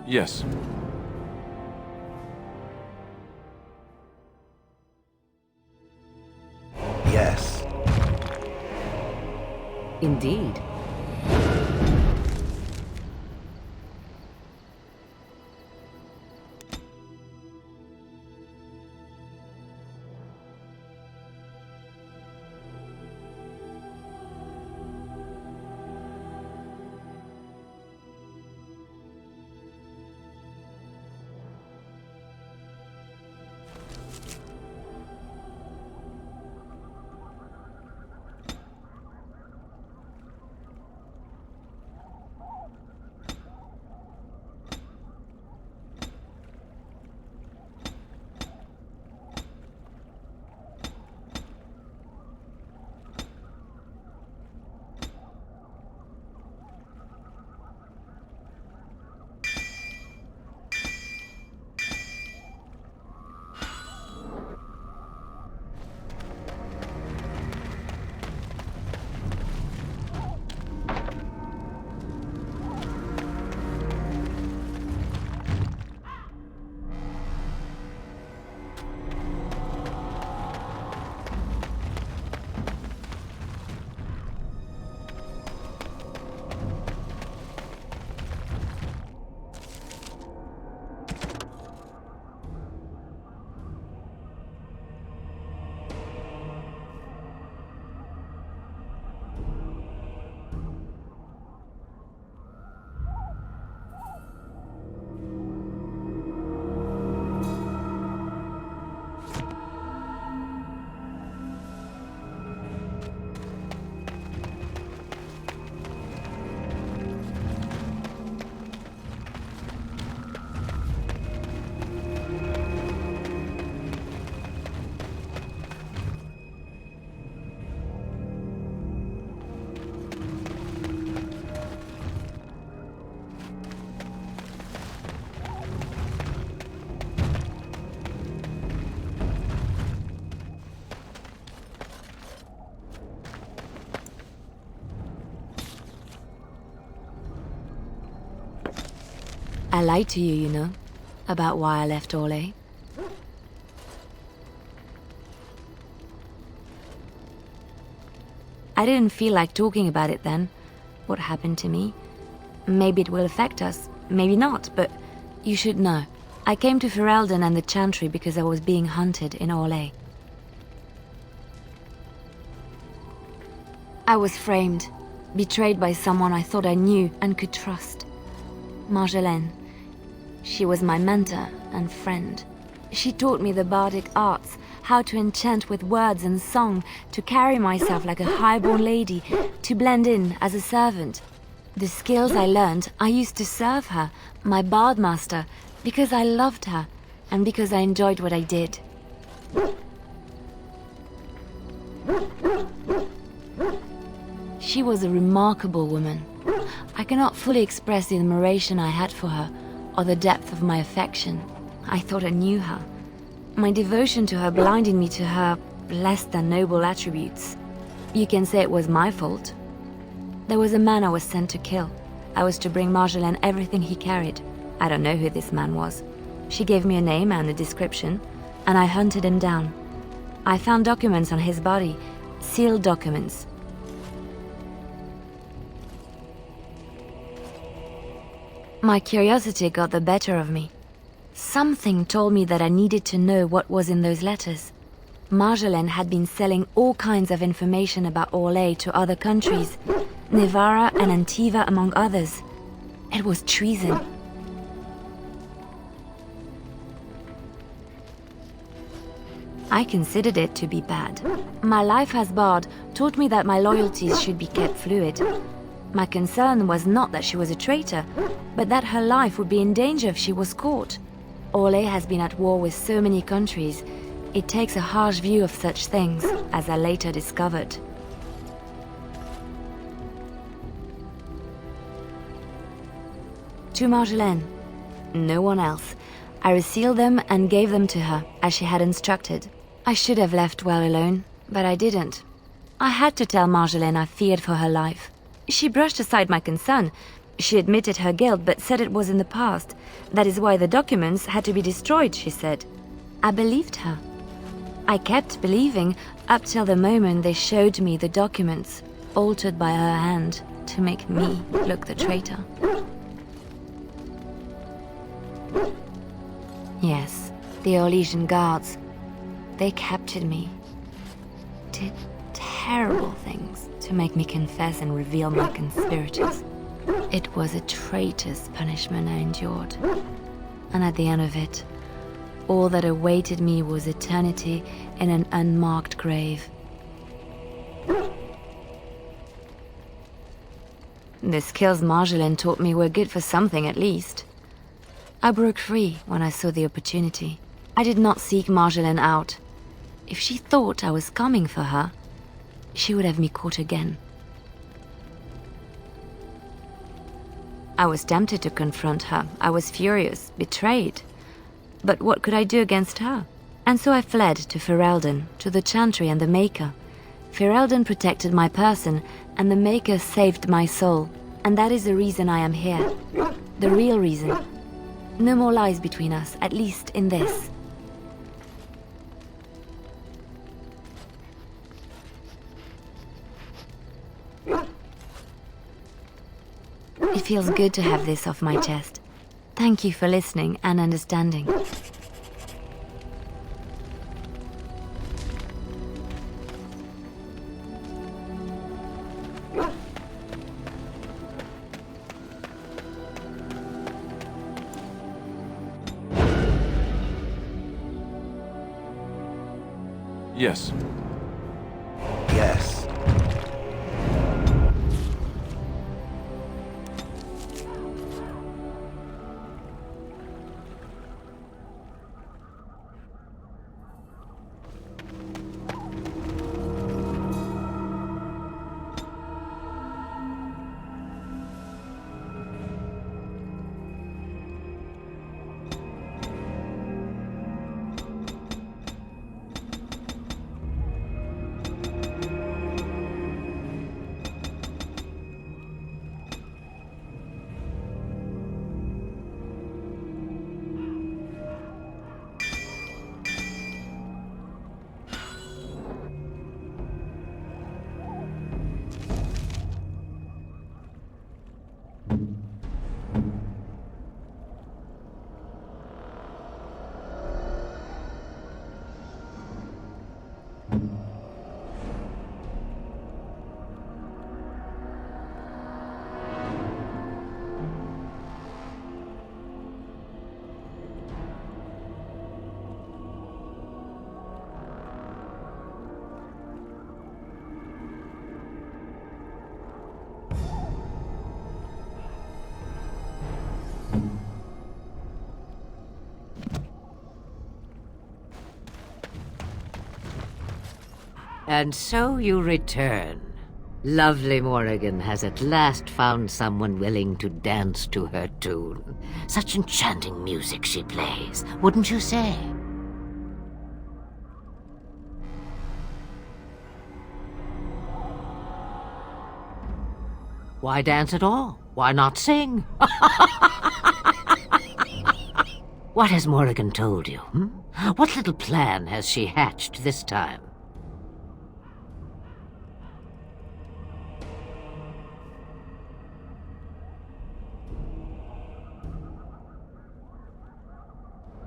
Yes. Yes. Indeed. I lied to you, you know, about why I left Orlais. I didn't feel like talking about it then, what happened to me. Maybe it will affect us, maybe not, but you should know. I came to Ferelden and the Chantry because I was being hunted in Orlais. I was framed, betrayed by someone I thought I knew and could trust. Marjolaine. She was my mentor and friend. She taught me the bardic arts, how to enchant with words and song, to carry myself like a highborn lady, to blend in as a servant. The skills I learned, I used to serve her, my bard master, because I loved her, and because I enjoyed what I did. She was a remarkable woman. I cannot fully express the admiration I had for her, or the depth of my affection. I thought I knew her. My devotion to her blinded me to her less than noble attributes. You can say it was my fault. There was a man I was sent to kill. I was to bring Marjolaine everything he carried. I don't know who this man was. She gave me a name and a description, and I hunted him down. I found documents on his body, sealed documents. My curiosity got the better of me. Something told me that I needed to know what was in those letters. Marjolaine had been selling all kinds of information about Orlais to other countries, Nevarra and Antiva among others. It was treason. I considered it to be bad. My life as bard taught me that my loyalties should be kept fluid. My concern was not that she was a traitor, but that her life would be in danger if she was caught. Orlais has been at war with so many countries. It takes a harsh view of such things, as I later discovered. To Marjolaine. No one else. I resealed them and gave them to her, as she had instructed. I should have left well alone, but I didn't. I had to tell Marjolaine I feared for her life. She brushed aside my concern, She admitted her guilt, but said it was in the past. That is why the documents had to be destroyed, she said. I believed her. I kept believing up till the moment they showed me the documents, altered by her hand, to make me look the traitor. Yes, the Orlesian guards. They captured me. Did terrible things to make me confess and reveal my conspirators. It was a traitor's punishment I endured. And at the end of it, all that awaited me was eternity in an unmarked grave. The skills Marjolaine taught me were good for something at least. I broke free when I saw the opportunity. I did not seek Marjolaine out. If she thought I was coming for her, she would have me caught again. I was tempted to confront her. I was furious, betrayed. But what could I do against her? And so I fled to Ferelden, to the Chantry and the Maker. Ferelden protected my person, and the Maker saved my soul. And that is the reason I am here. The real reason. No more lies between us, at least in this. It feels good to have this off my chest. Thank you for listening and understanding. Yes. Yes. And so you return. Lovely Morrigan has at last found someone willing to dance to her tune. Such enchanting music she plays, wouldn't you say? Why dance at all? Why not sing? What has Morrigan told you? What little plan has she hatched this time?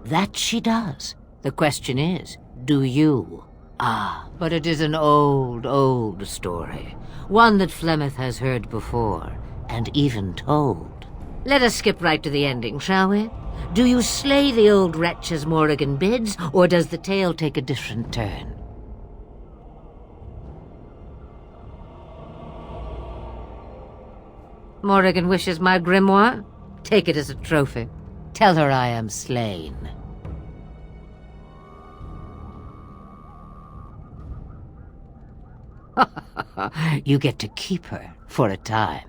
That she does. The question is, do you? Ah, but it is an old, old story. One that Flemeth has heard before, and even told. Let us skip right to the ending, shall we? Do you slay the old wretch as Morrigan bids, or does the tale take a different turn? Morrigan wishes my grimoire? Take it as a trophy. Tell her I am slain. You get to keep her for a time.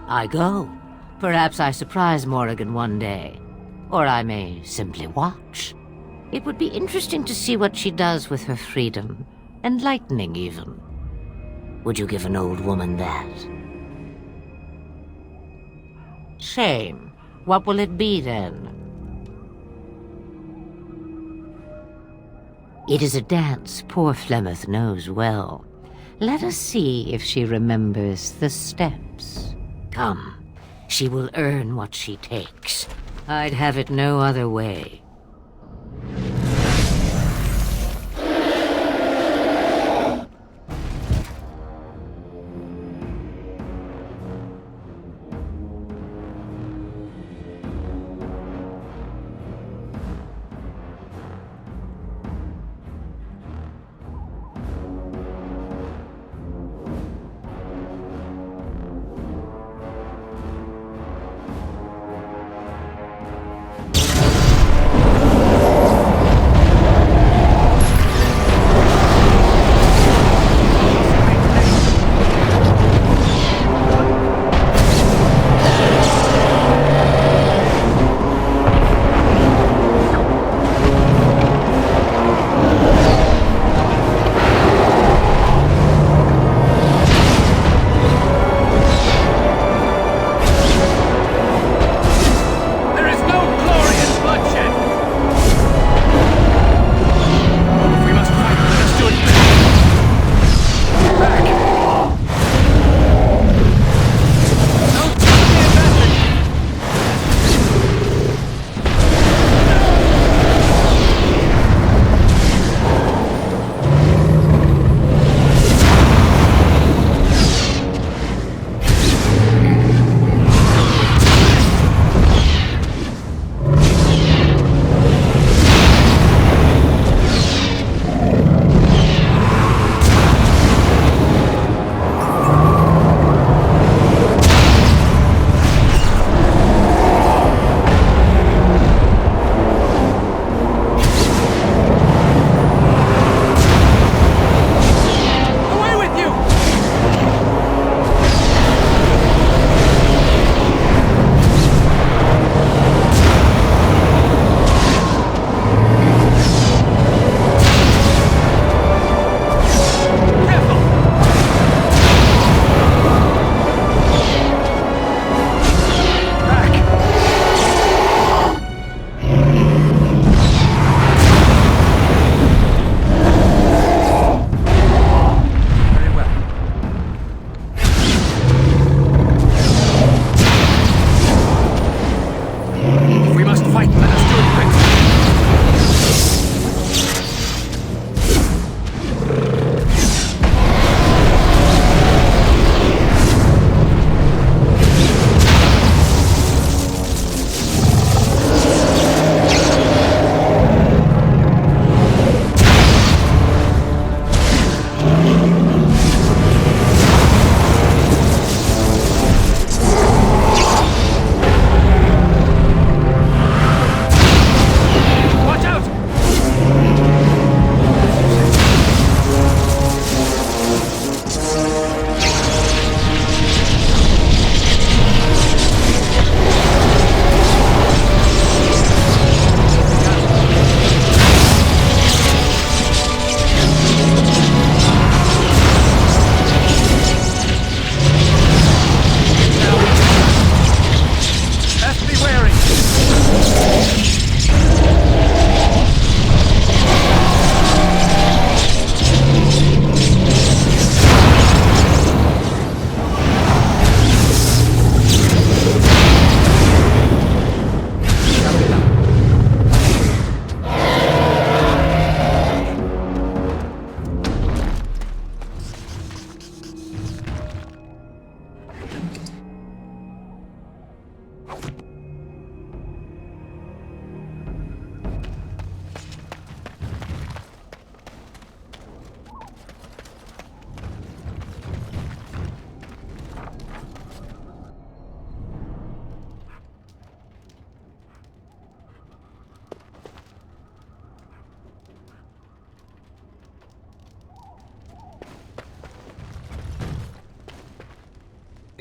I go. Perhaps I surprise Morrigan one day. Or I may simply watch. It would be interesting to see what she does with her freedom. Enlightening, even. Would you give an old woman that? Shame. What will it be, then? It is a dance poor Flemeth knows well. Let us see if she remembers the steps. Come, she will earn what she takes. I'd have it no other way.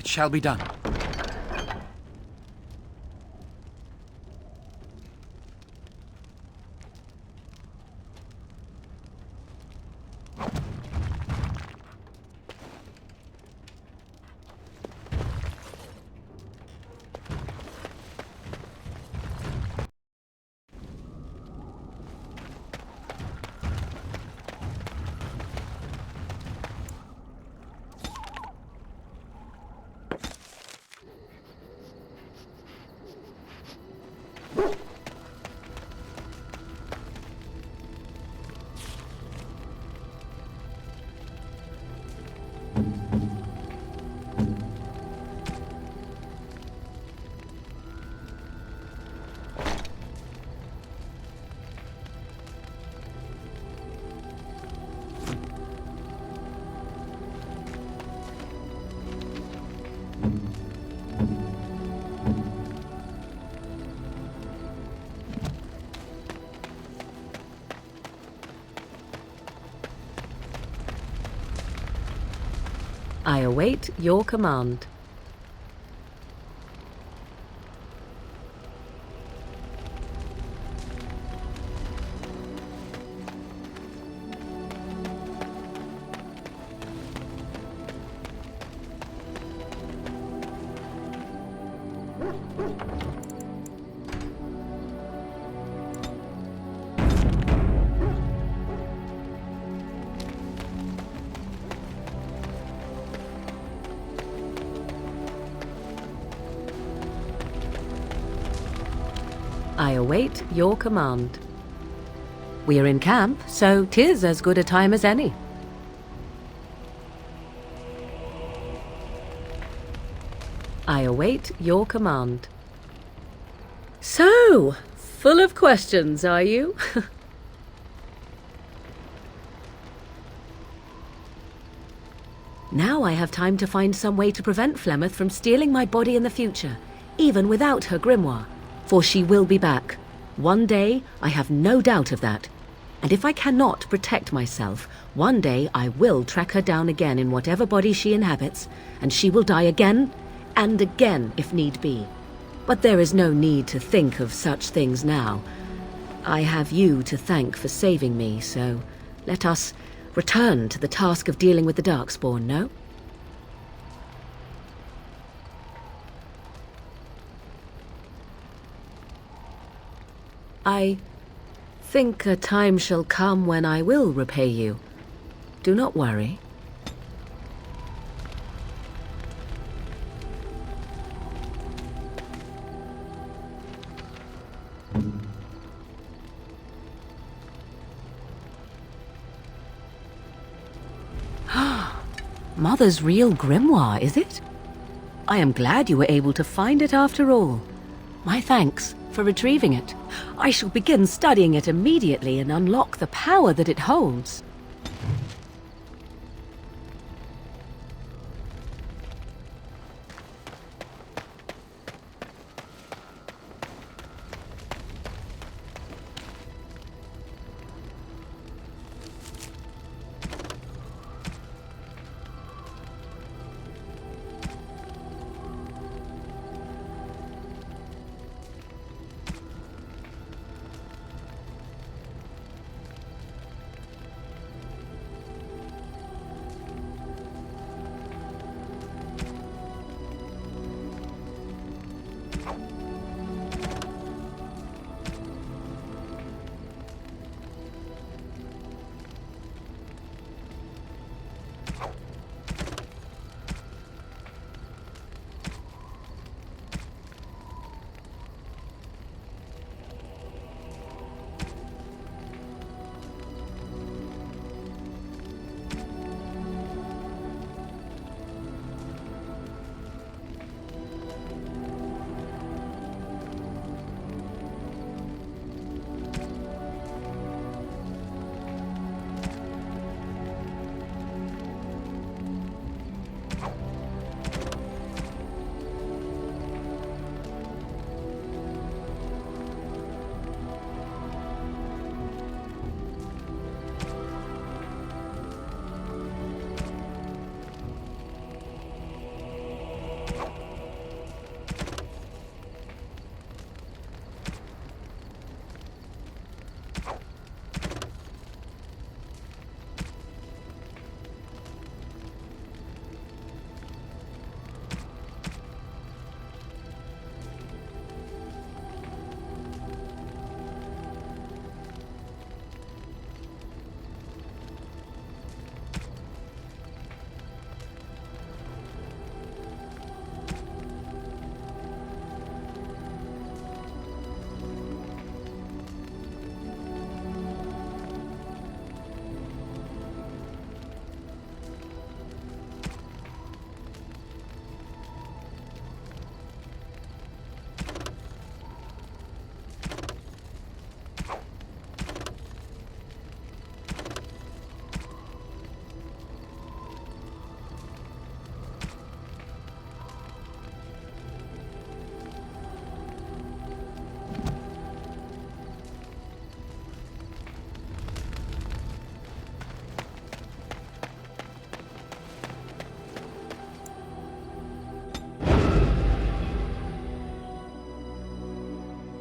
It shall be done. I await your command. I await your command. We are in camp, so 'tis as good a time as any. I await your command. So, full of questions, are you? Now I have time to find some way to prevent Flemeth from stealing my body in the future, even without her grimoire. For she will be back. One day, I have no doubt of that. And if I cannot protect myself, one day I will track her down again in whatever body she inhabits, and she will die again and again if need be. But there is no need to think of such things now. I have you to thank for saving me, so let us return to the task of dealing with the Darkspawn, no? I think a time shall come when I will repay you. Do not worry. Mother's real grimoire, is it? I am glad you were able to find it after all. My thanks for retrieving it. I shall begin studying it immediately and unlock the power that it holds.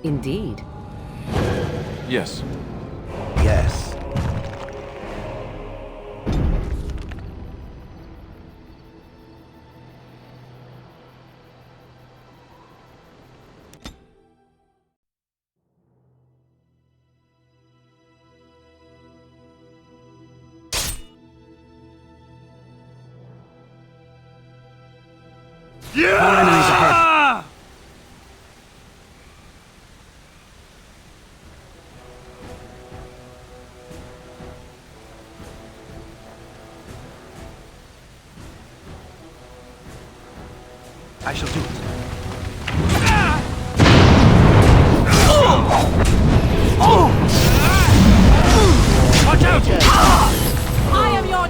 Indeed. Yes. Yes. More enemies ahead. I shall do it. Watch out! I am your...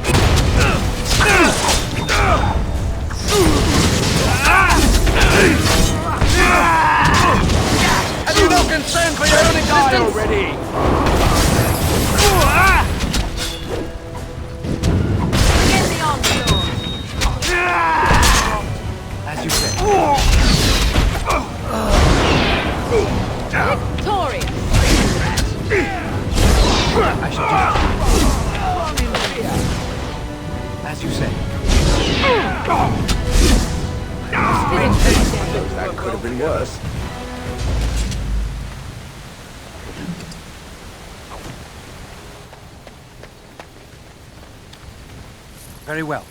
Have you no concern for your own existence? Already. Get the onslaught! As you said. Victorious! I shall do it. As you say. That could have been worse. Very well.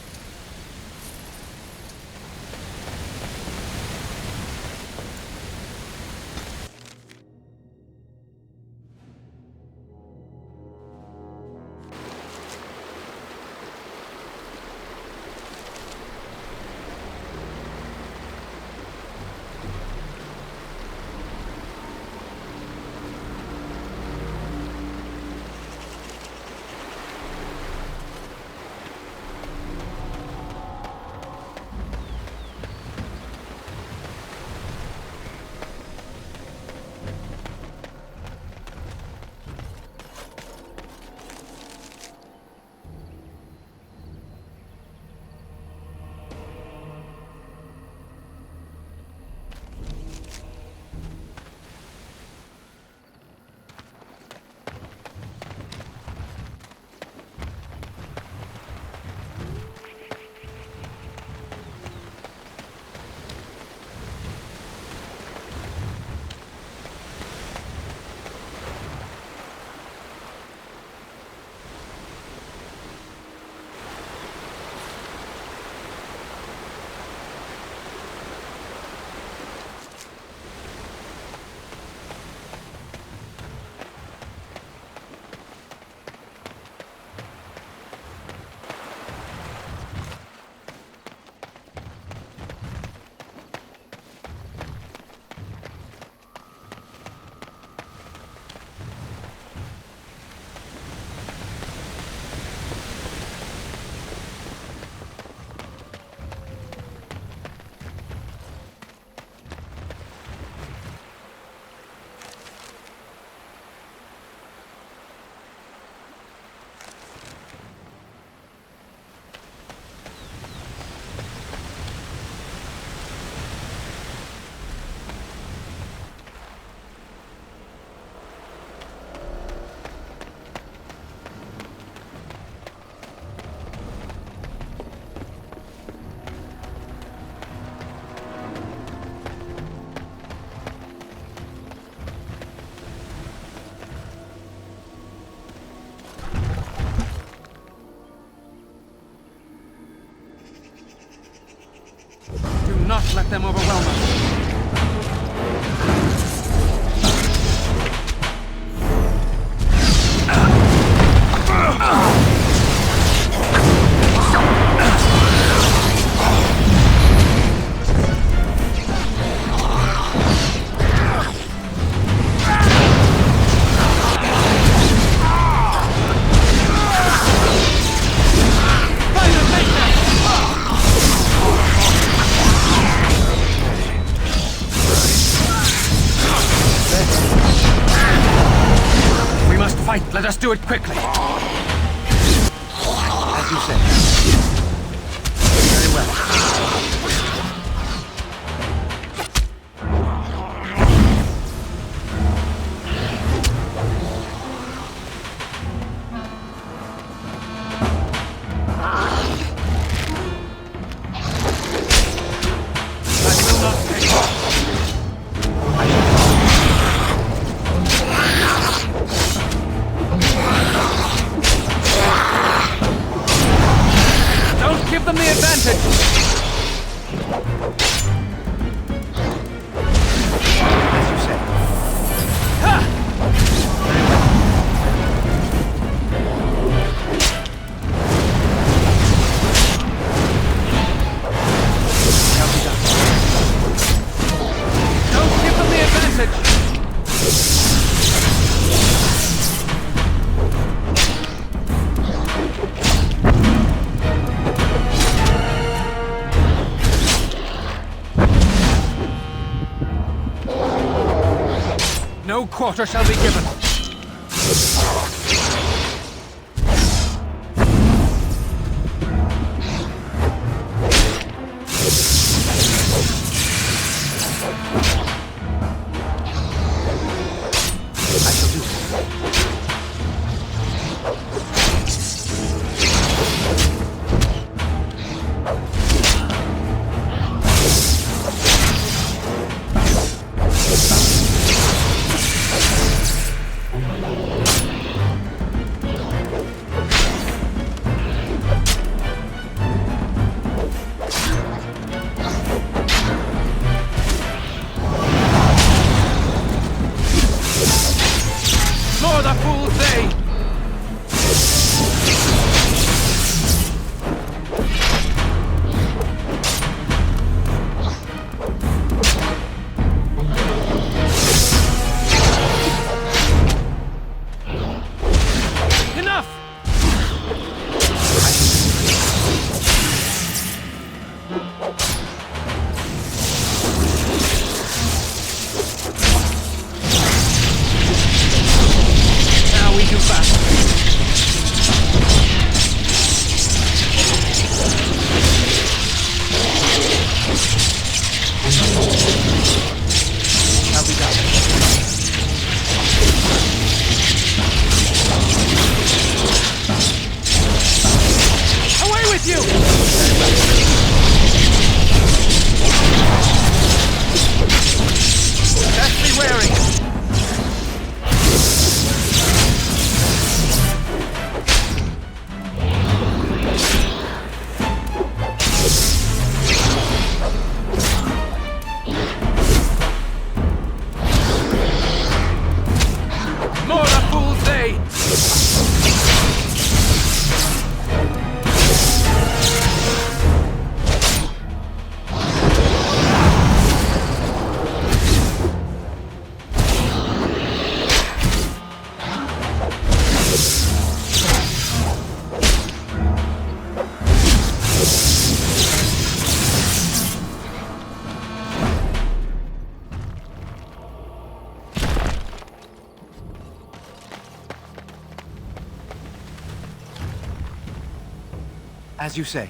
Do not let them overwhelm us. We must fight. Let us do it quickly. As you say. Very well. advantage! As you say. Don't give them the advantage! No quarter shall be given. I shall do so. More the fools say! Enough! Now we do battle. Shall be done. Away with you! Best be wary. More the fools say! As you say.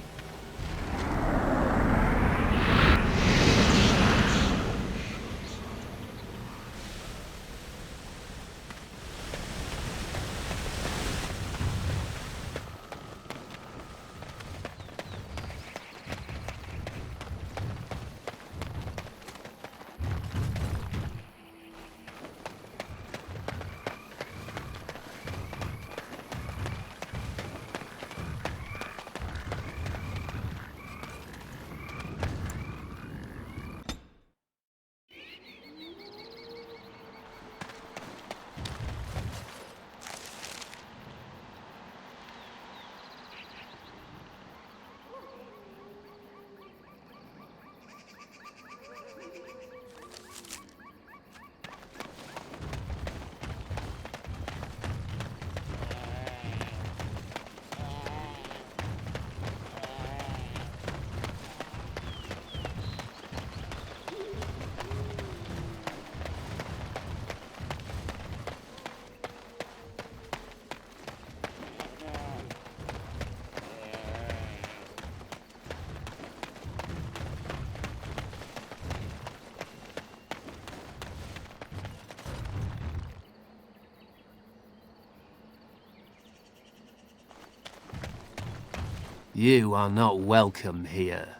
You are not welcome here.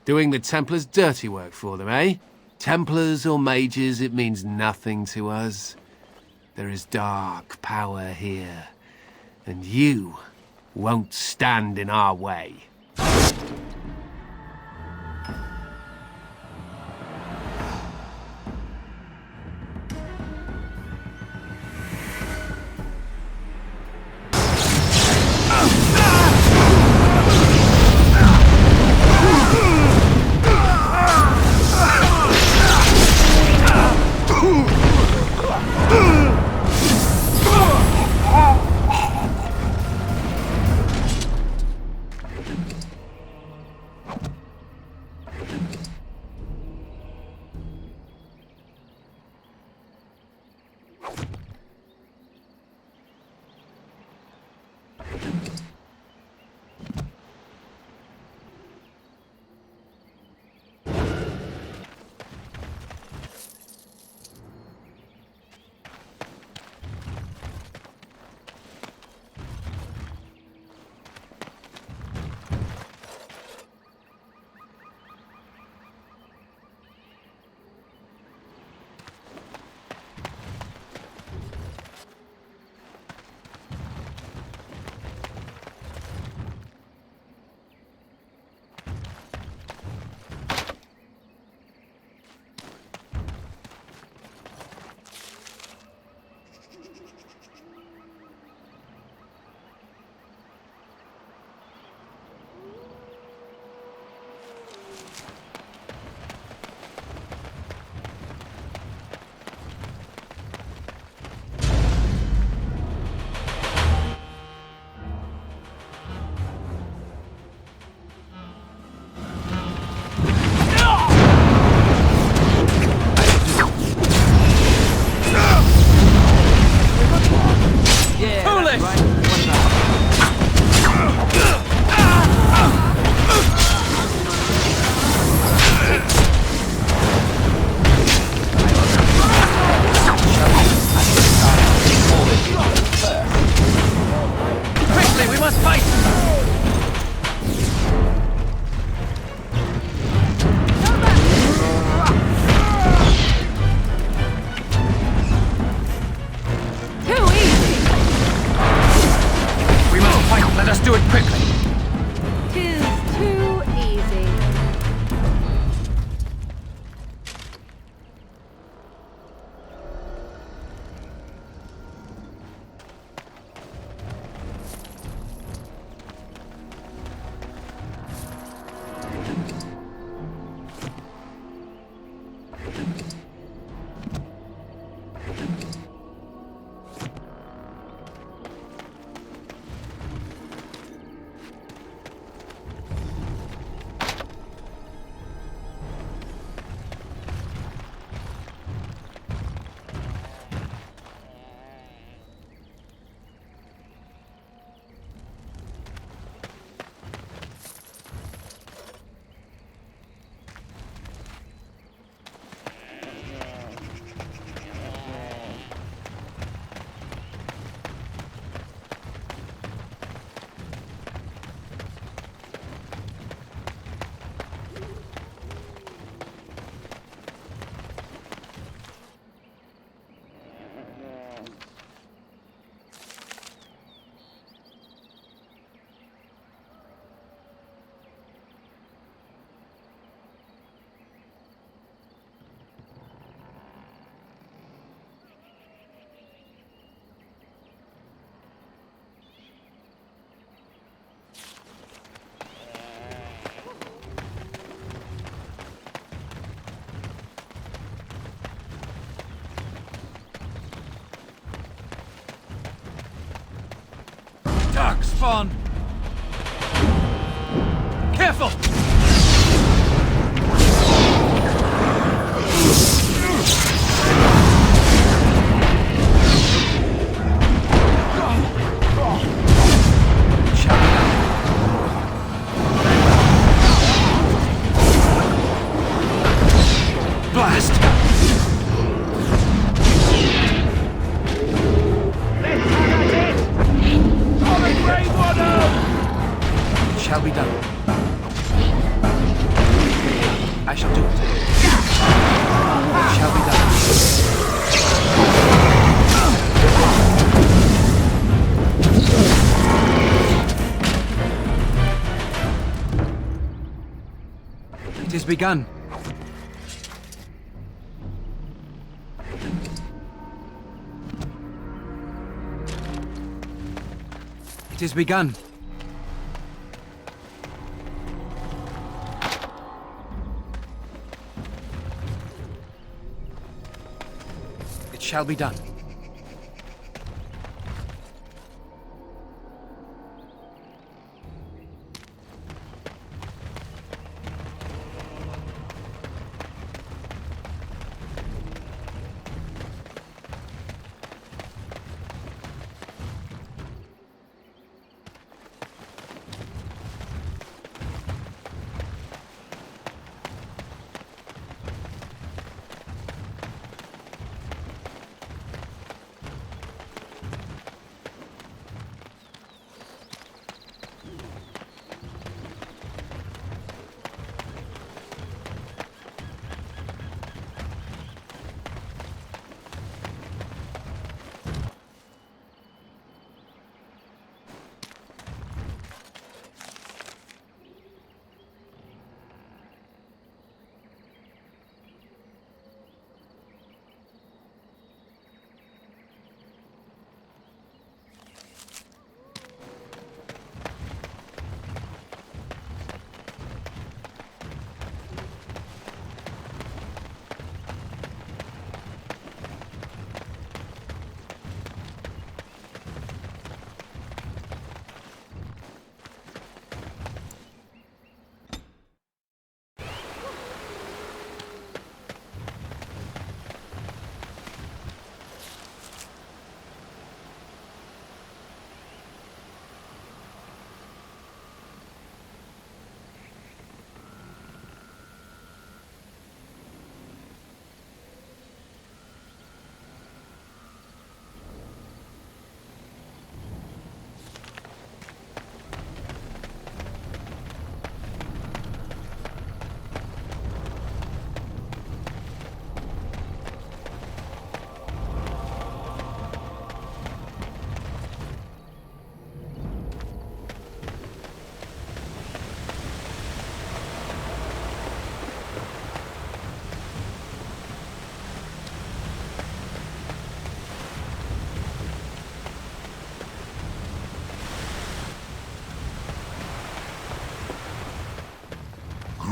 Doing the Templars' dirty work for them, eh? Templars or mages, it means nothing to us. There is dark power here, And you won't stand in our way. Dark spawn! Careful! Blast! It shall be done. is begun. It is begun. It shall be done.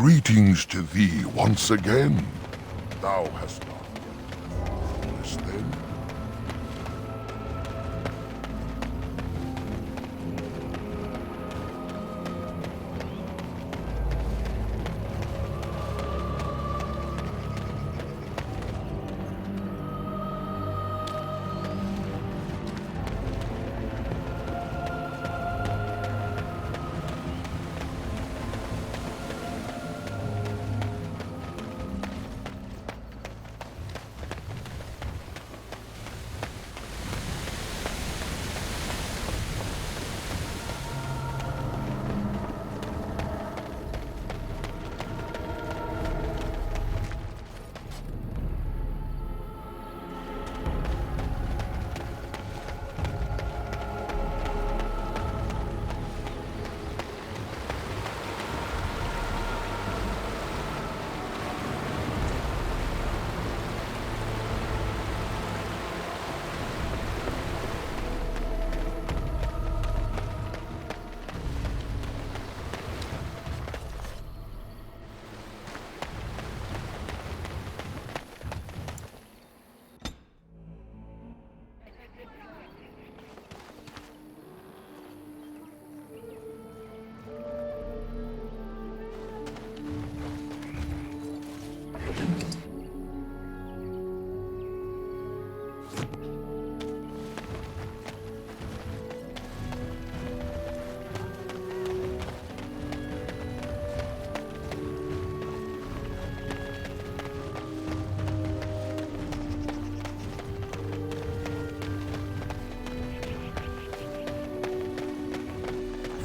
Greetings to thee once again. Thou hast not yet this then.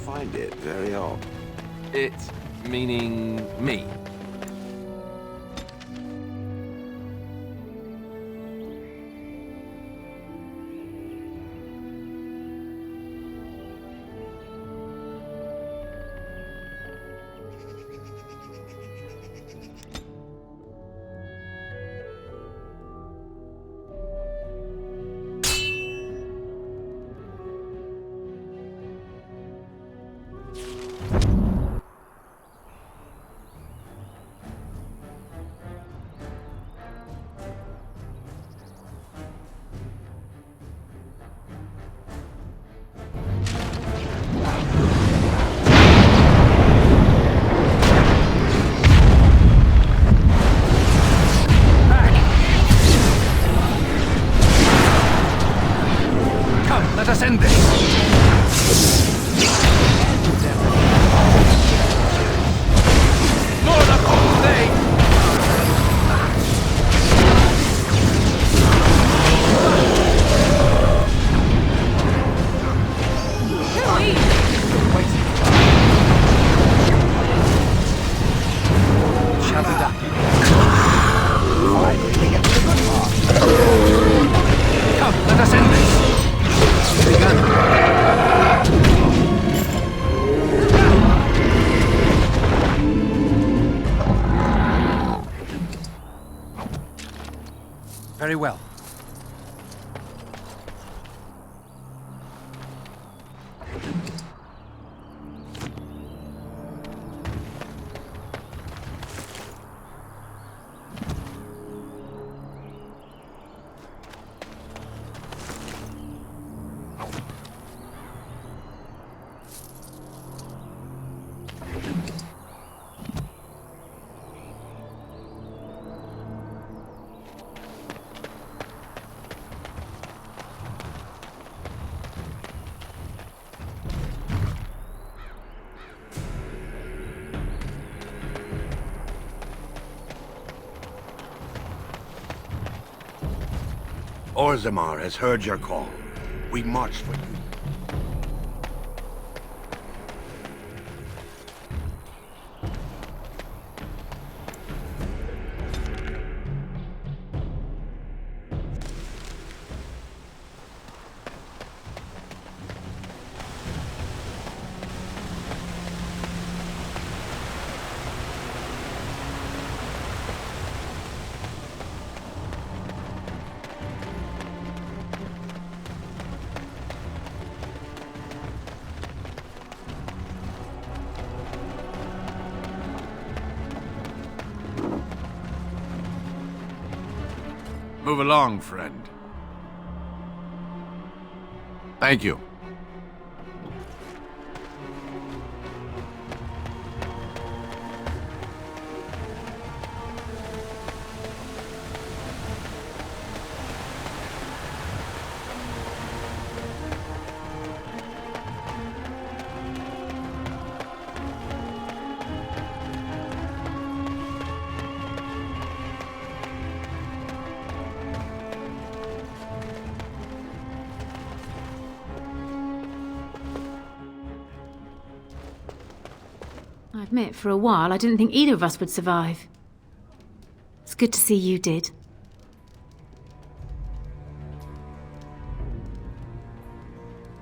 Find it very odd. It meaning me. us end this! More the cold day! Shall be done. Come, let us end this. Begun. Very well. Orzammar has heard your call. We march for you. Move along, friend. Thank you. I admit, for a while, I didn't think either of us would survive. It's good to see you did.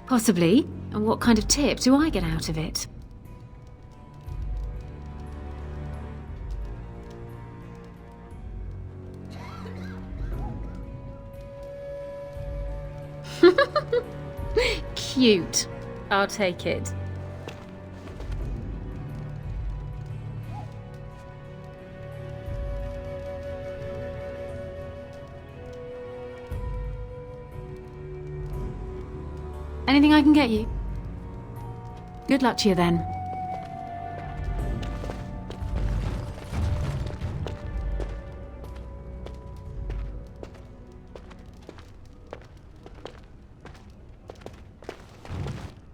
Possibly. And what kind of tip do I get out of it? Cute. I'll take it. Anything I can get you? Good luck to you then.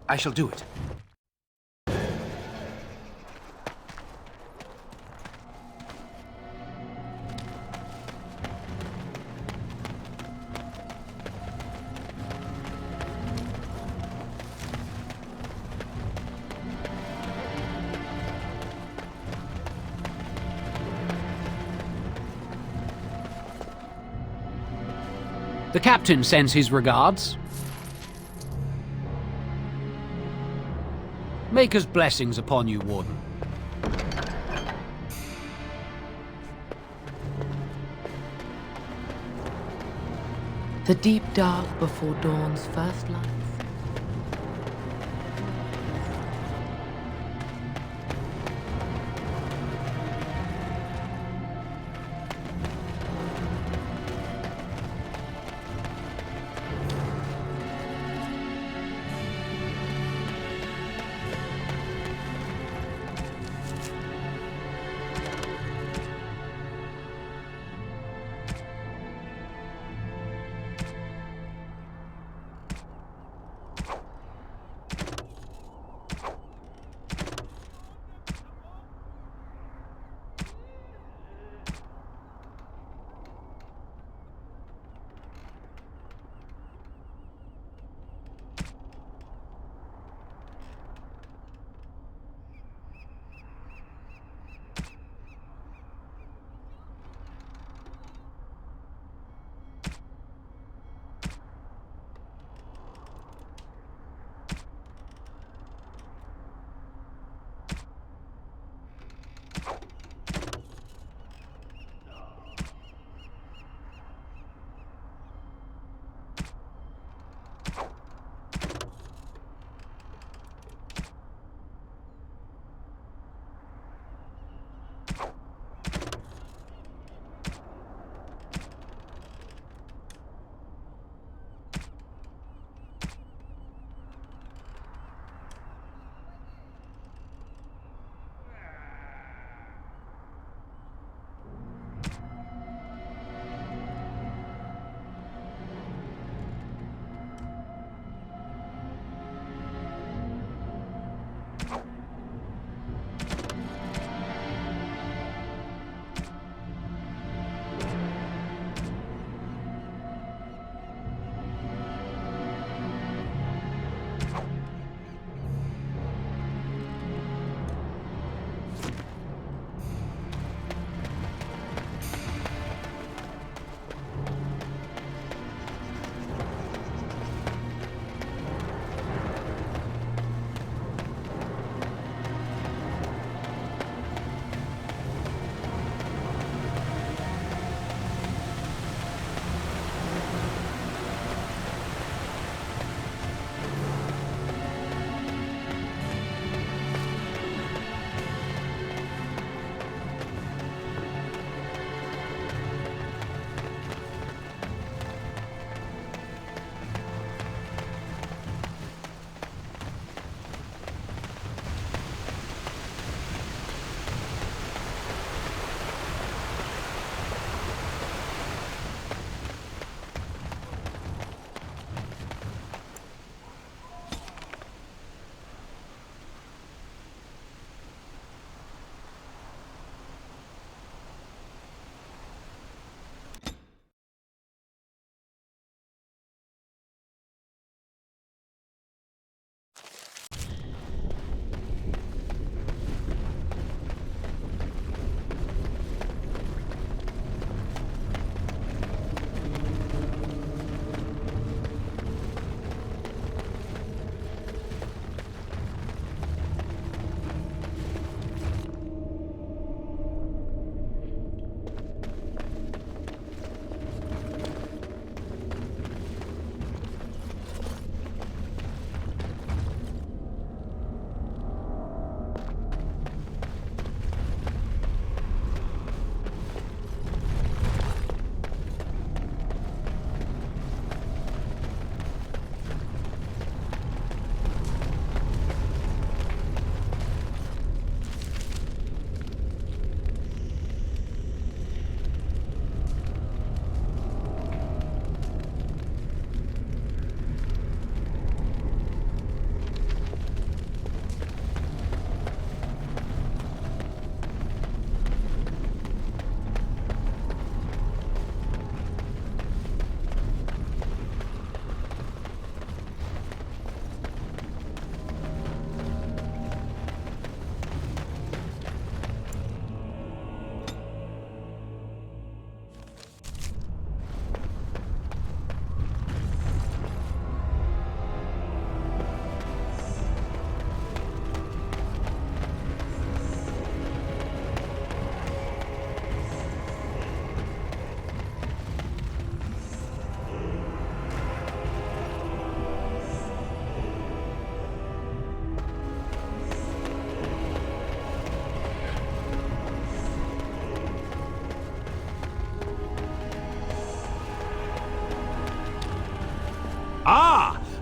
I shall do it. The captain sends his regards. Maker's blessings upon you, Warden. The deep dark before dawn's first light.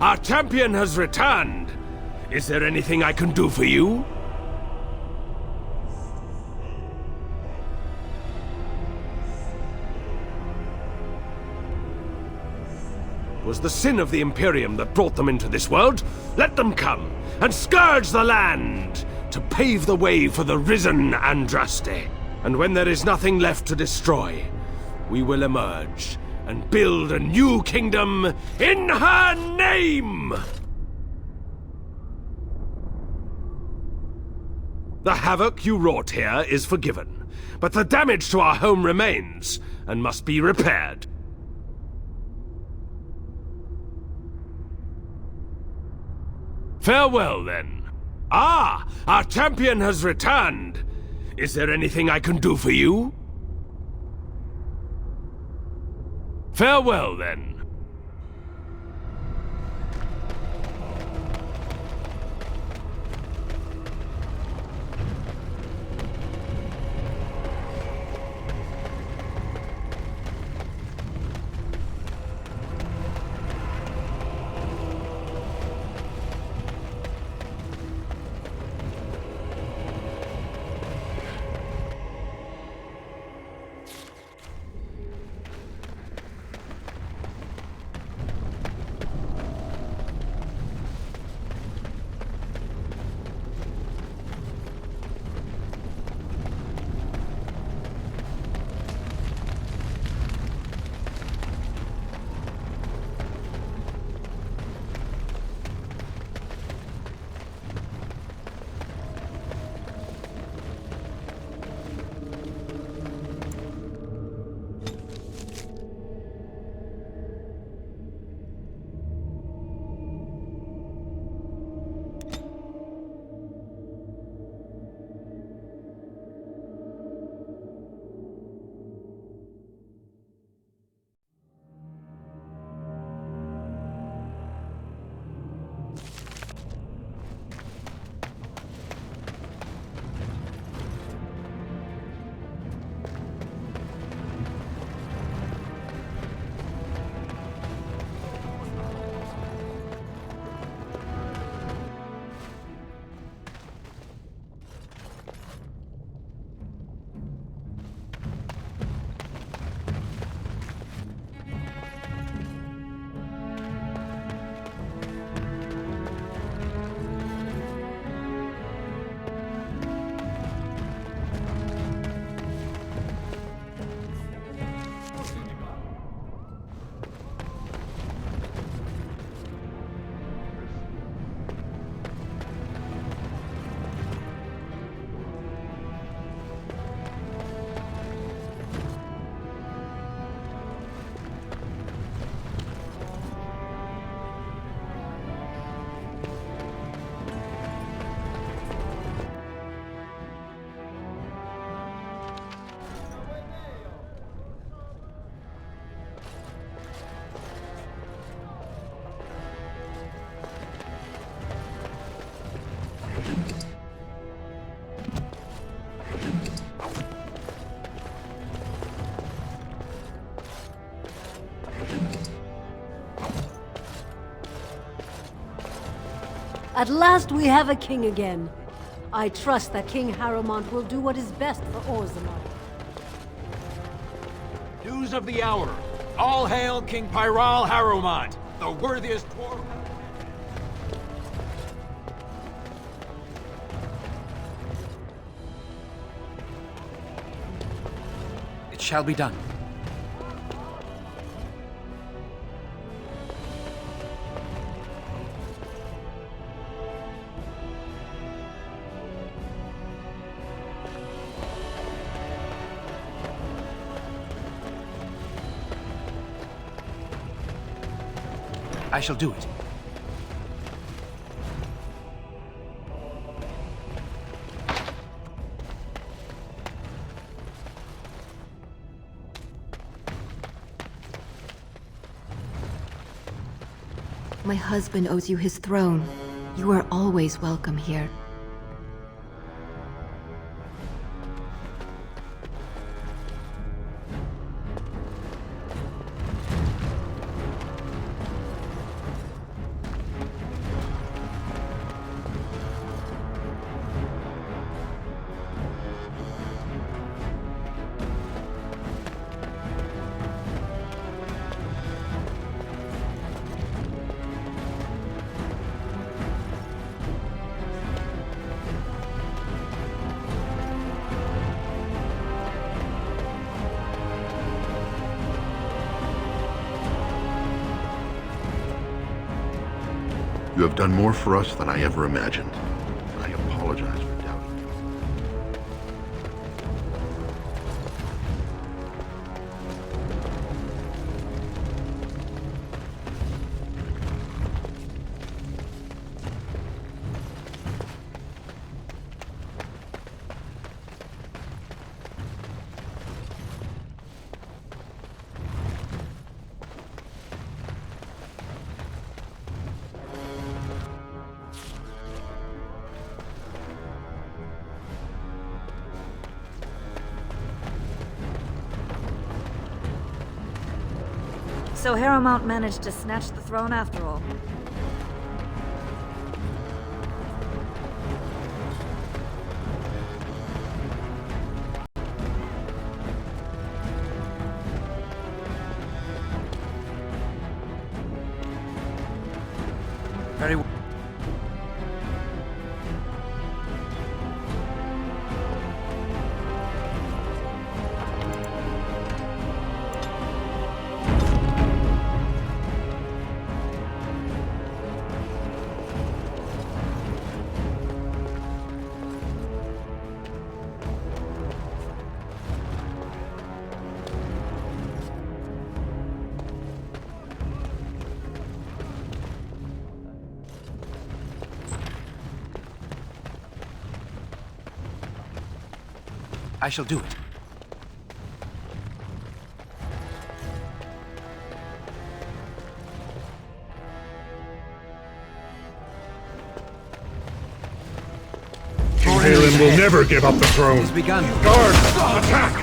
Our champion has returned! Is there anything I can do for you? It was the sin of the Imperium that brought them into this world. Let them come and scourge the land to pave the way for the risen Andraste. And when there is nothing left to destroy, we will emerge and build a new kingdom in her name! The havoc you wrought here is forgiven, but the damage to our home remains and must be repaired. Farewell, then. Ah! Our champion has returned! Is there anything I can do for you? Farewell, then. At last we have a king again. I trust that King Harrowmont will do what is best for Orzammar. News of the hour. All hail King Pyral Harrowmont, the worthiest dwarf. It shall be done. I shall do it. My husband owes you his throne. You are always welcome here. You have done more for us than I ever imagined. I apologize for doubting you. So Harrowmount managed to snatch the throne after all. Very well. I shall do it. King Balin will never give up the throne. It's begun. Guards, attack!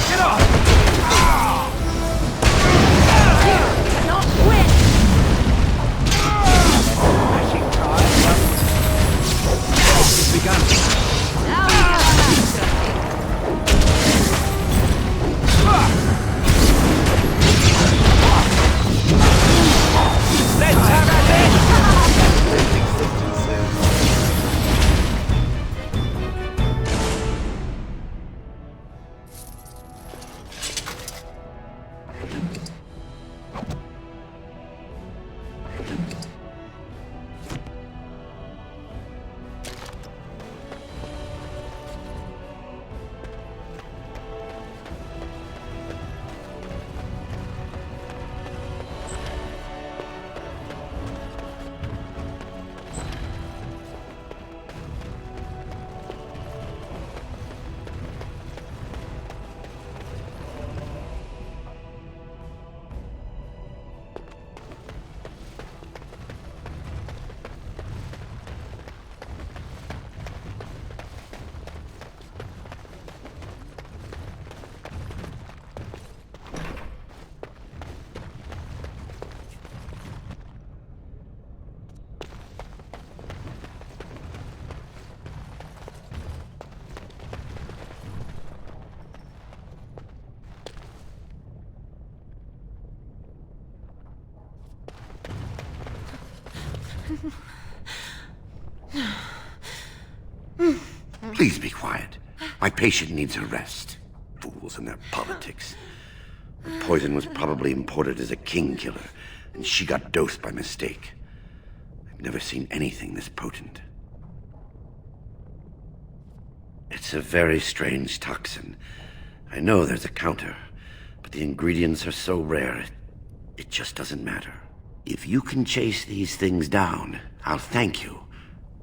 Get off! Cannot win! It's begun. Now we have an answer. Let's have it! Please be quiet. My patient needs a rest. Fools and their politics. The poison was probably imported as a king killer, and she got dosed by mistake. I've never seen anything this potent. It's a very strange toxin. I know there's a counter, but the ingredients are so rare, it just doesn't matter. If you can chase these things down, I'll thank you,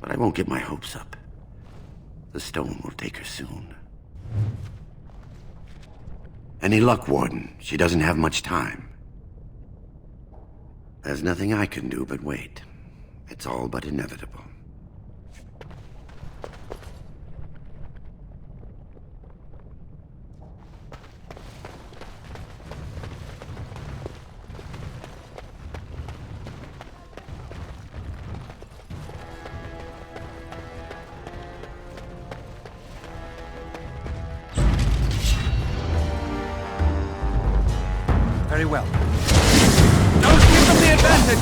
but I won't get my hopes up. The stone will take her soon. Any luck, Warden? She doesn't have much time. There's nothing I can do but wait. It's all but inevitable. Very well. Don't give them the advantage!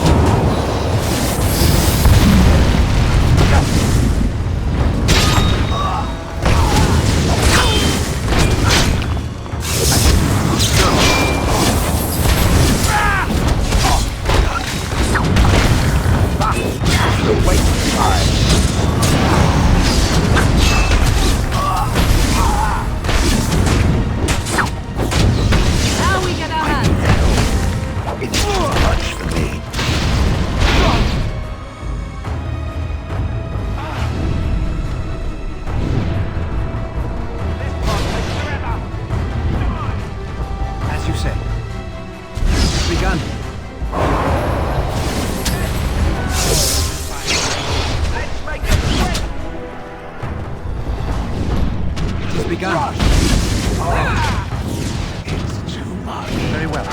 begun. It has begun. It's too much. Very well.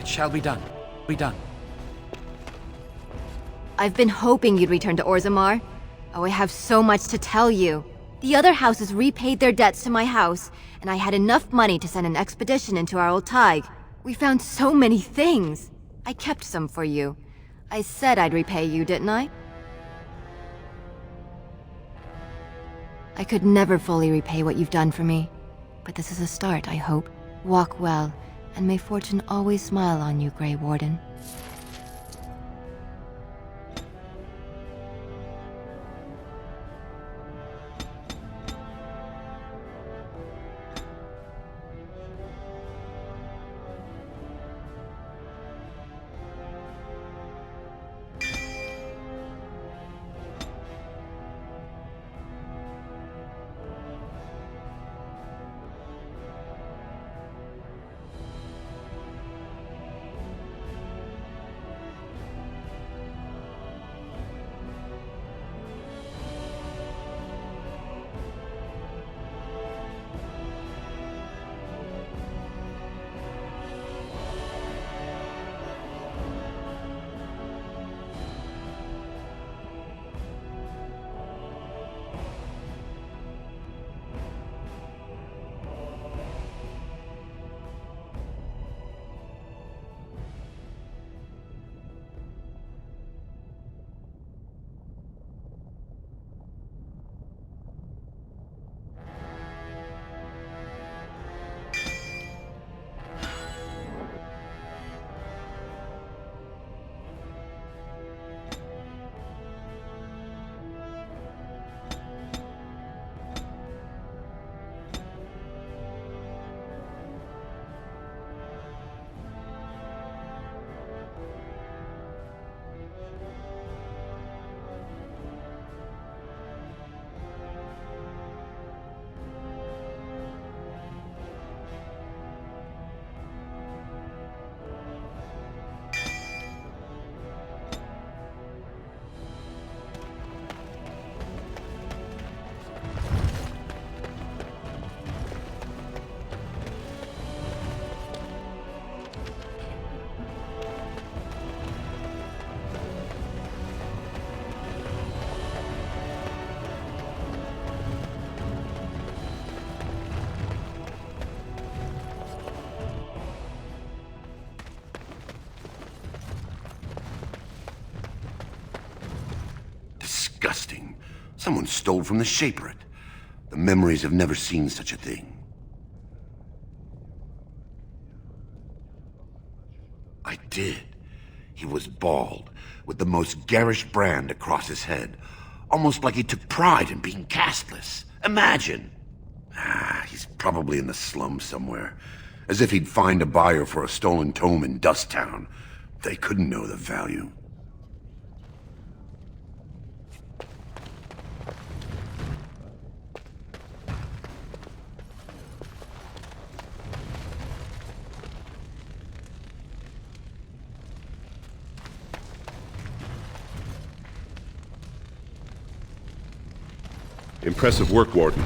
It shall be done. Be done. I've been hoping you'd return to Orzammar. Oh, I have so much to tell you. The other houses repaid their debts to my house, and I had enough money to send an expedition into our old Tig. We found so many things. I kept some for you. I said I'd repay you, didn't I? I could never fully repay what you've done for me. But this is a start, I hope. Walk well, and may fortune always smile on you, Grey Warden. disgusting. Someone stole from the Shaperate. The memories have never seen such a thing. I did. He was bald, with the most garish brand across his head. Almost like he took pride in being castless. Imagine! He's probably in the slums somewhere. As if he'd find a buyer for a stolen tome in Dust Town. They couldn't know the value. Impressive work, Warden.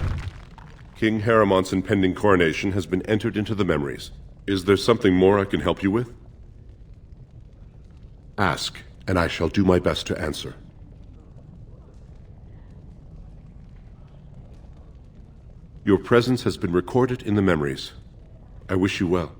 King Haramont's impending coronation has been entered into the memories. Is there something more I can help you with? Ask, and I shall do my best to answer. Your presence has been recorded in the memories. I wish you well.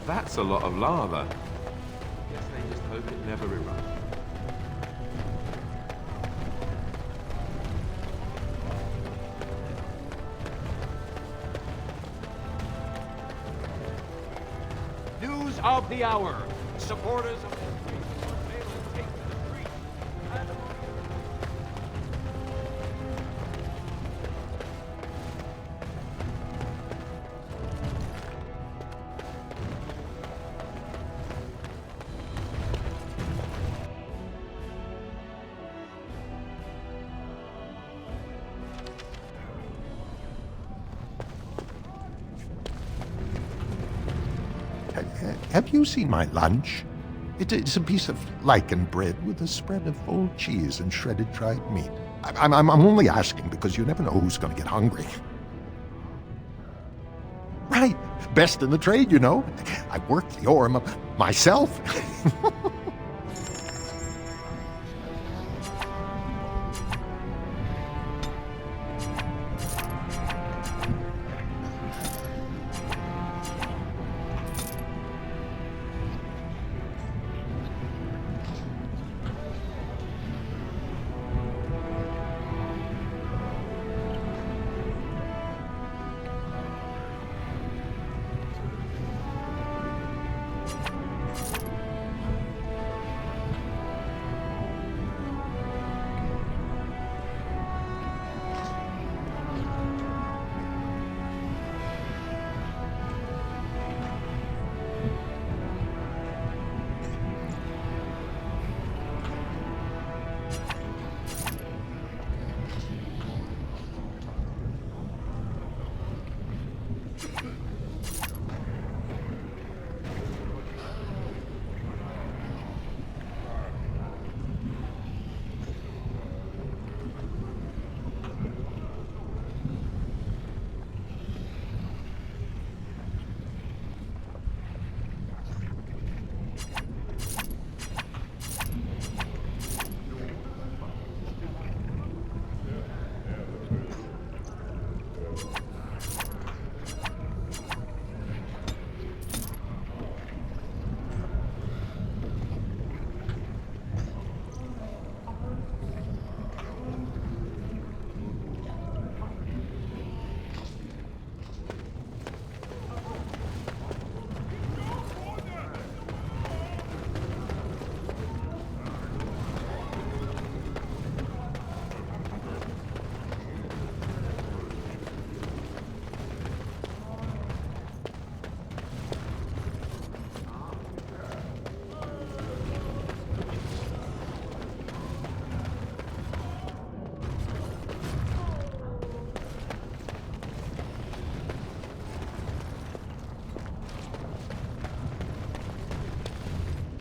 That's a lot of lava. Guess they just hope it never erupts. News of the hour. Supporters of the take to the streets. Have you seen my lunch? It's a piece of lichen bread with a spread of old cheese and shredded dried meat. I'm only asking because you never know who's going to get hungry. Right. Best in the trade, you know. I work the ore myself.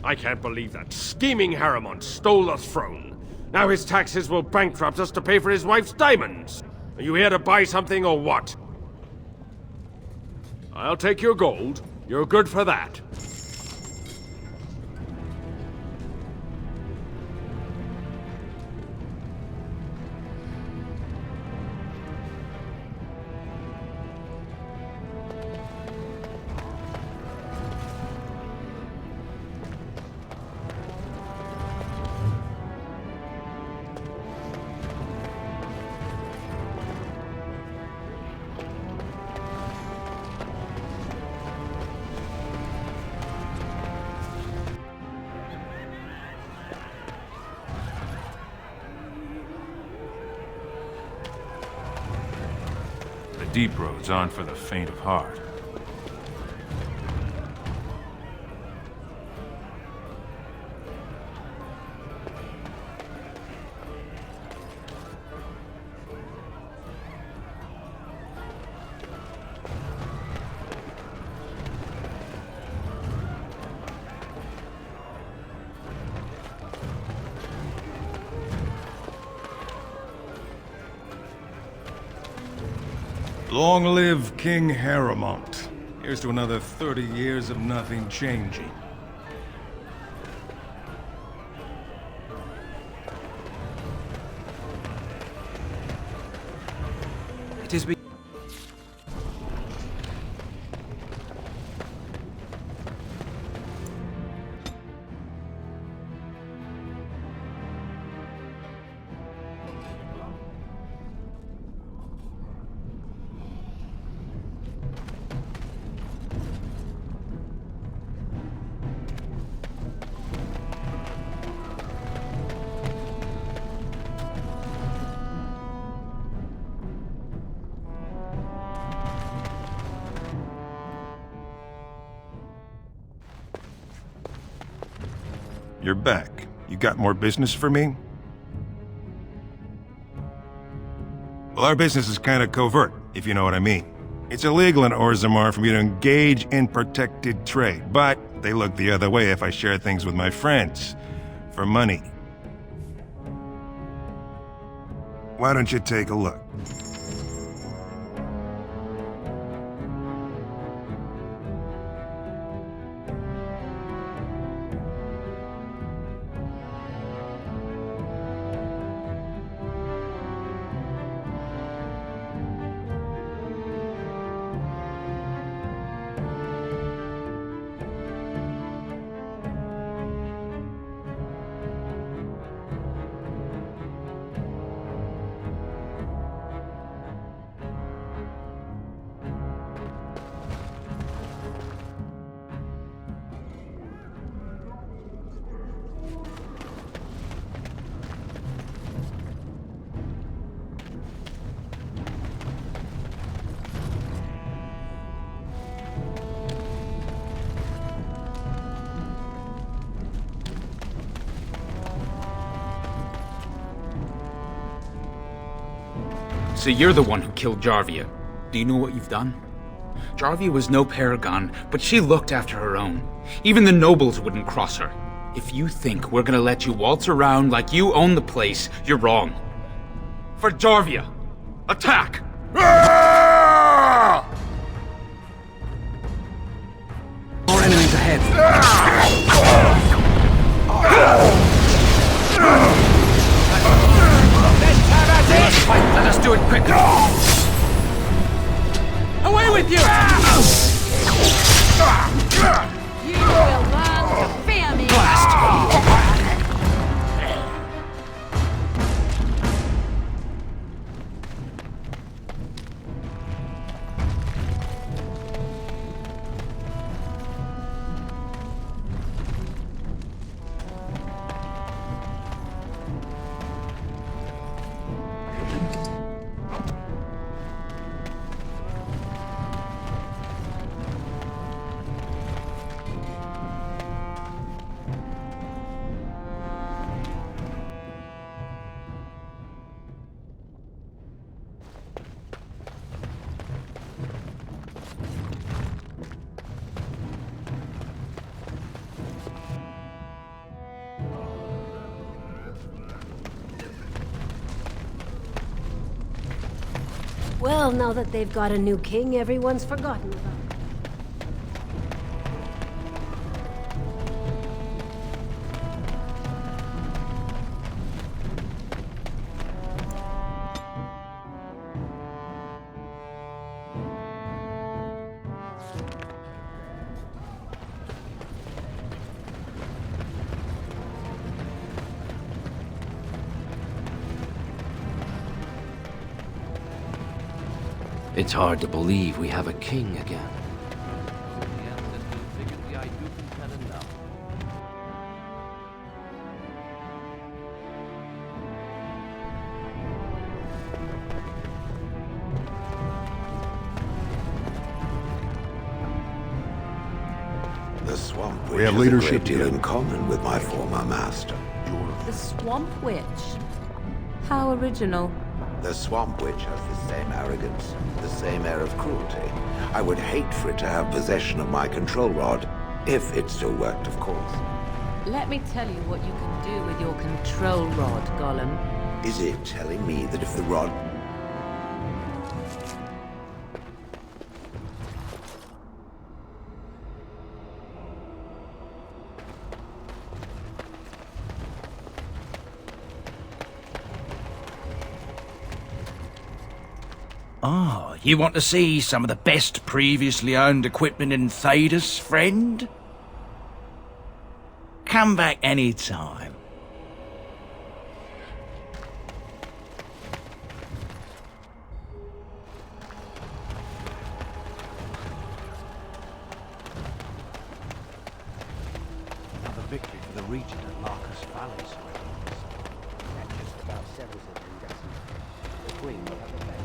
I can't believe that scheming Harrimont stole the throne. Now his taxes will bankrupt us to pay for his wife's diamonds. Are you here to buy something or what? I'll take your gold. You're good for that. Deep roads aren't for the faint of heart. Long live King Harrimont. Here's to another 30 years of nothing changing. It is be You're back. You got more business for me? Well, our business is kind of covert, if you know what I mean. It's illegal in Orzammar for me to engage in protected trade, but they look the other way if I share things with my friends. For money. Why don't you take a look? So you're the one who killed Jarvia. Do you know what you've done? Jarvia was no paragon, but she looked after her own. Even the nobles wouldn't cross her. If you think we're gonna let you waltz around like you own the place, you're wrong. For Jarvia, attack! More enemies ahead. Let's fight. Let us do it quickly. Away with you! You will learn to fear me. Well, now that they've got a new king, everyone's forgotten about it. It's hard to believe we have a king again. The Swamp Witch We have has leadership a great deal here. in common with my former master. The Swamp Witch. How original. The Swamp Witch has the same arrogance, the same air of cruelty. I would hate for it to have possession of my control rod, if it still worked, of course. Let me tell you what you can do with your control rod, Gollum. Is it telling me that if the rod... Oh, you want to see some of the best previously owned equipment in Thedas, friend? Come back any time. Another victory for the Regent at Marcus Valles. That just about settles it, then, doesn't it? The Queen will have the best.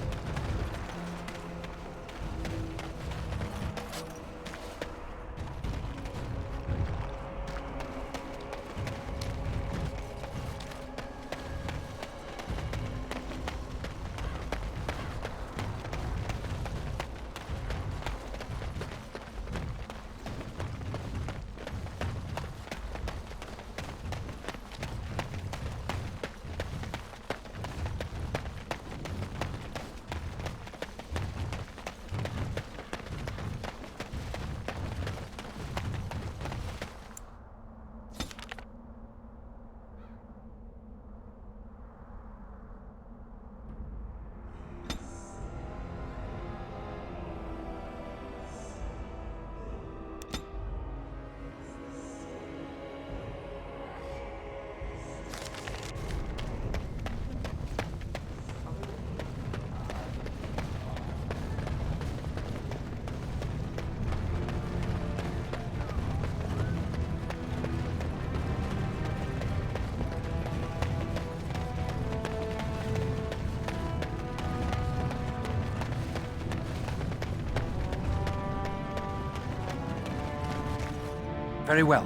Very well.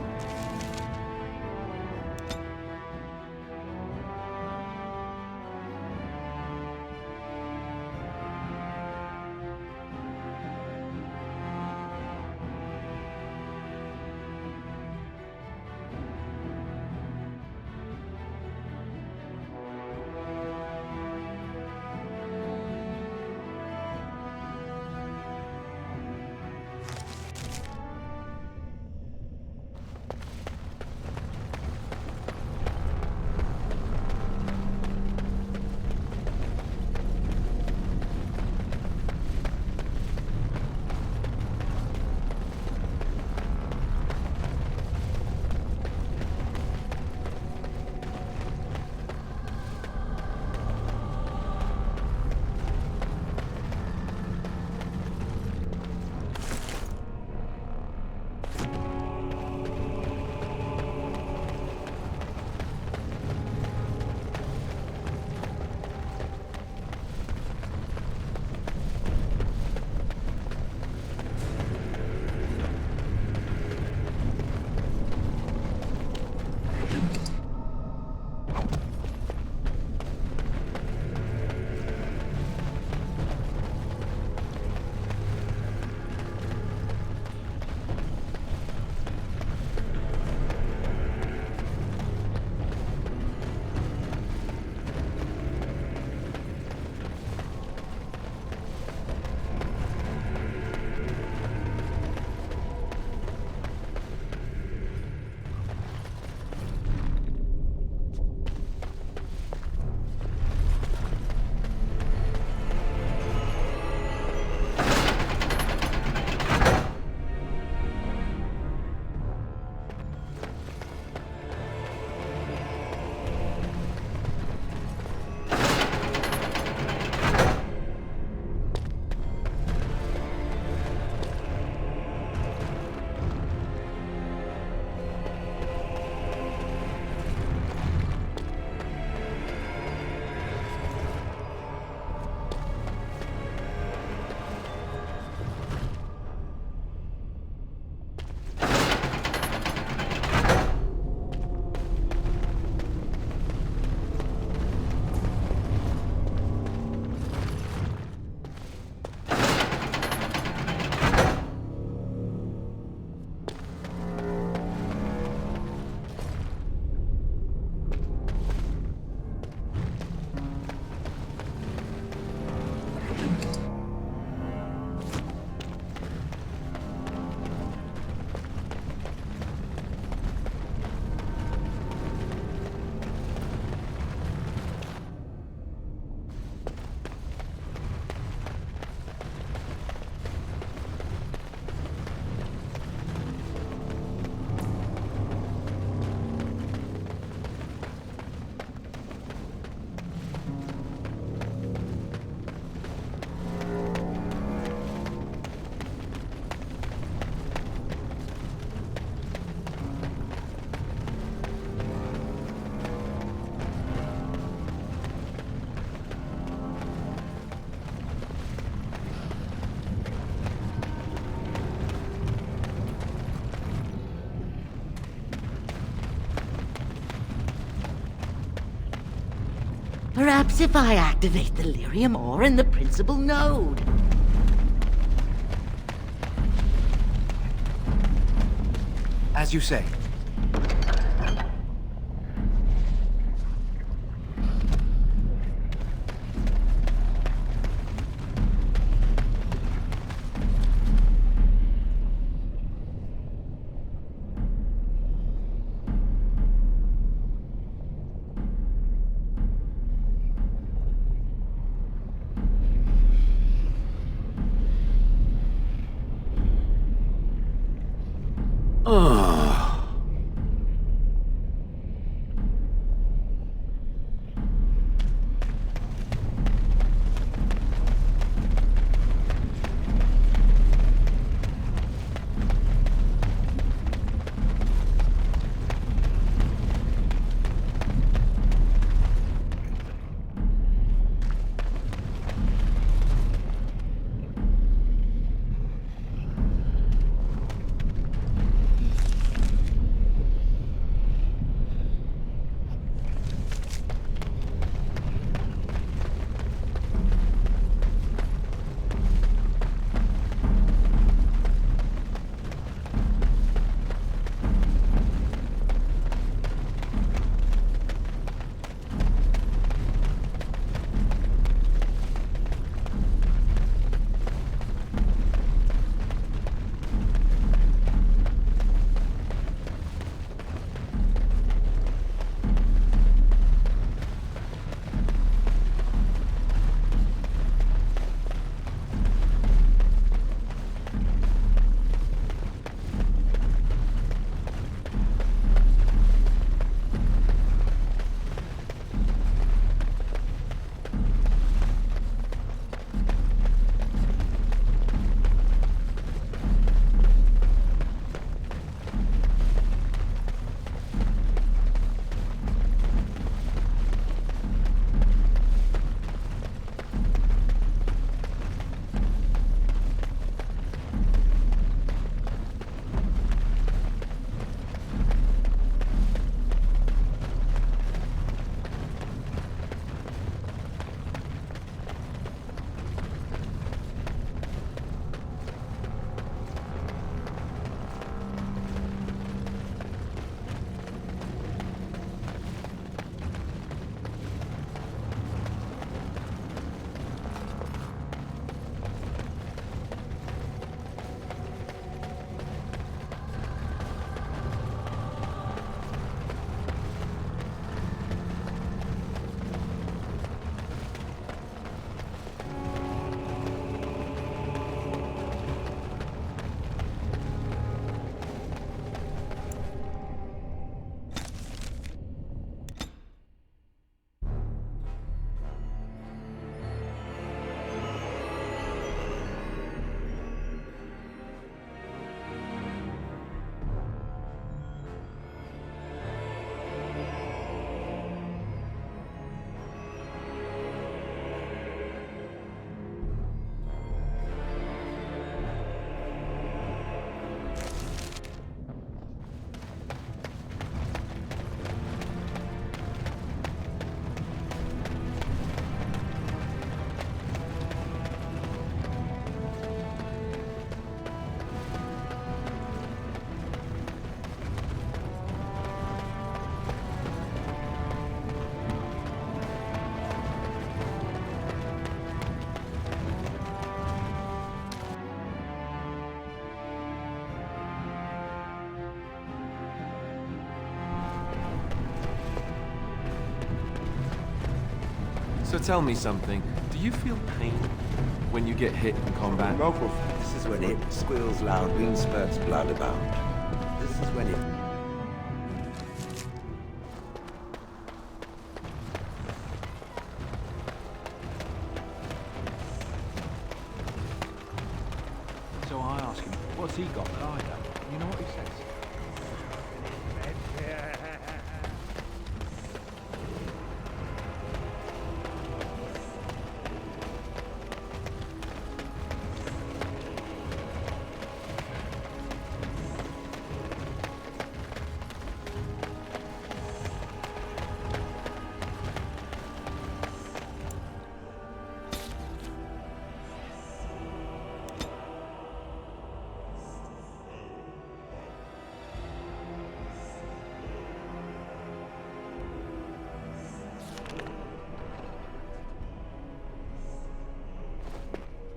Perhaps if I activate the lyrium ore in the principal node. As you say. So tell me something. Do you feel pain when you get hit in combat? This is when it squeals loud, green spurts blood about. This is when it... So I ask him, what's he got that I don't? You know what he says?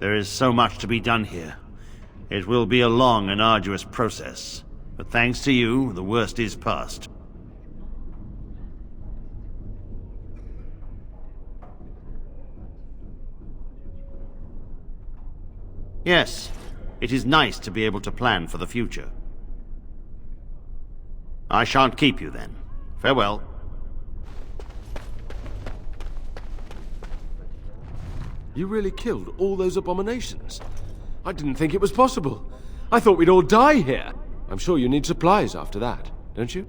There is so much to be done here. It will be a long and arduous process, but thanks to you, the worst is past. Yes, it is nice to be able to plan for the future. I shan't keep you then. Farewell. You really killed all those abominations? I didn't think it was possible. I thought we'd all die here. I'm sure you need supplies after that, don't you?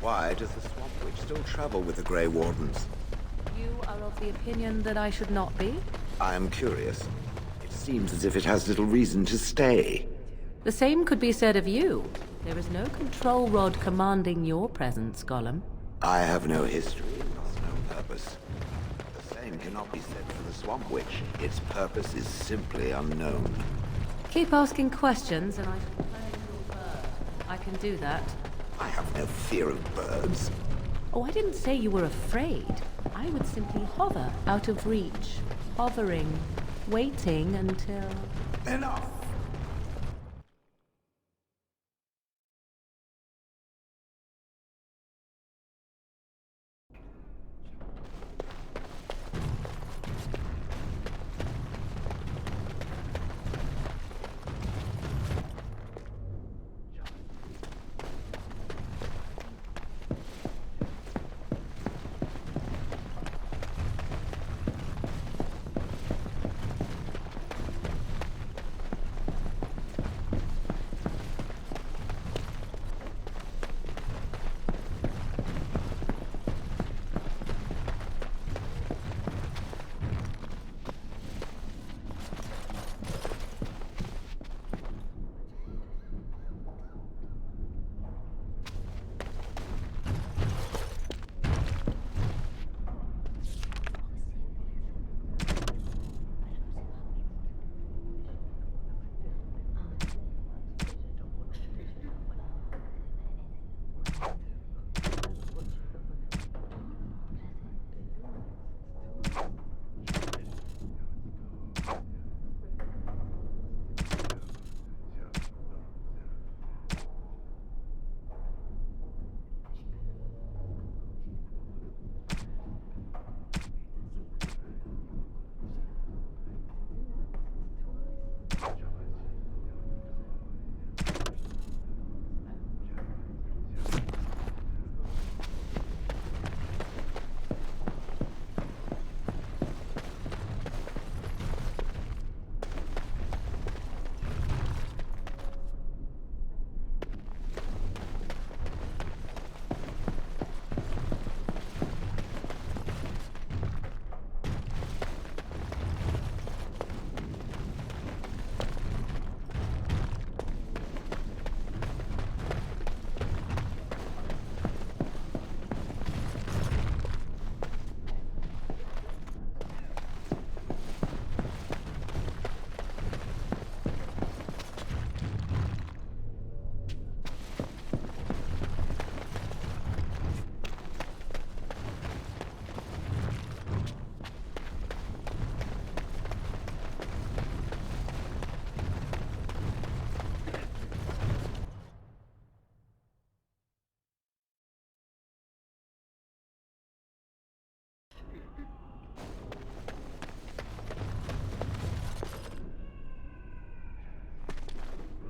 Why does the Swamp Witch still travel with the Grey Wardens? You are of the opinion that I should not be? I am curious. It seems as if it has little reason to stay. The same could be said of you. There is no control rod commanding your presence, Gollum. I have no history, thus no purpose. The same cannot be said for the Swamp Witch. Its purpose is simply unknown. Keep asking questions and I shall play your bird. I can do that. I have no fear of birds. Oh, I didn't say you were afraid. I would simply hover out of reach. Hovering, waiting until... Enough!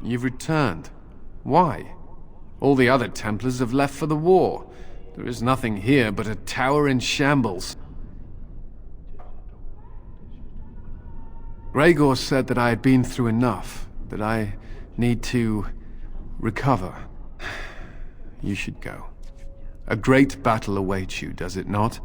You've returned. Why? All the other Templars have left for the war. There is nothing here but a tower in shambles. Gregor said that I had been through enough, that I need to recover. You should go. A great battle awaits you, does it not?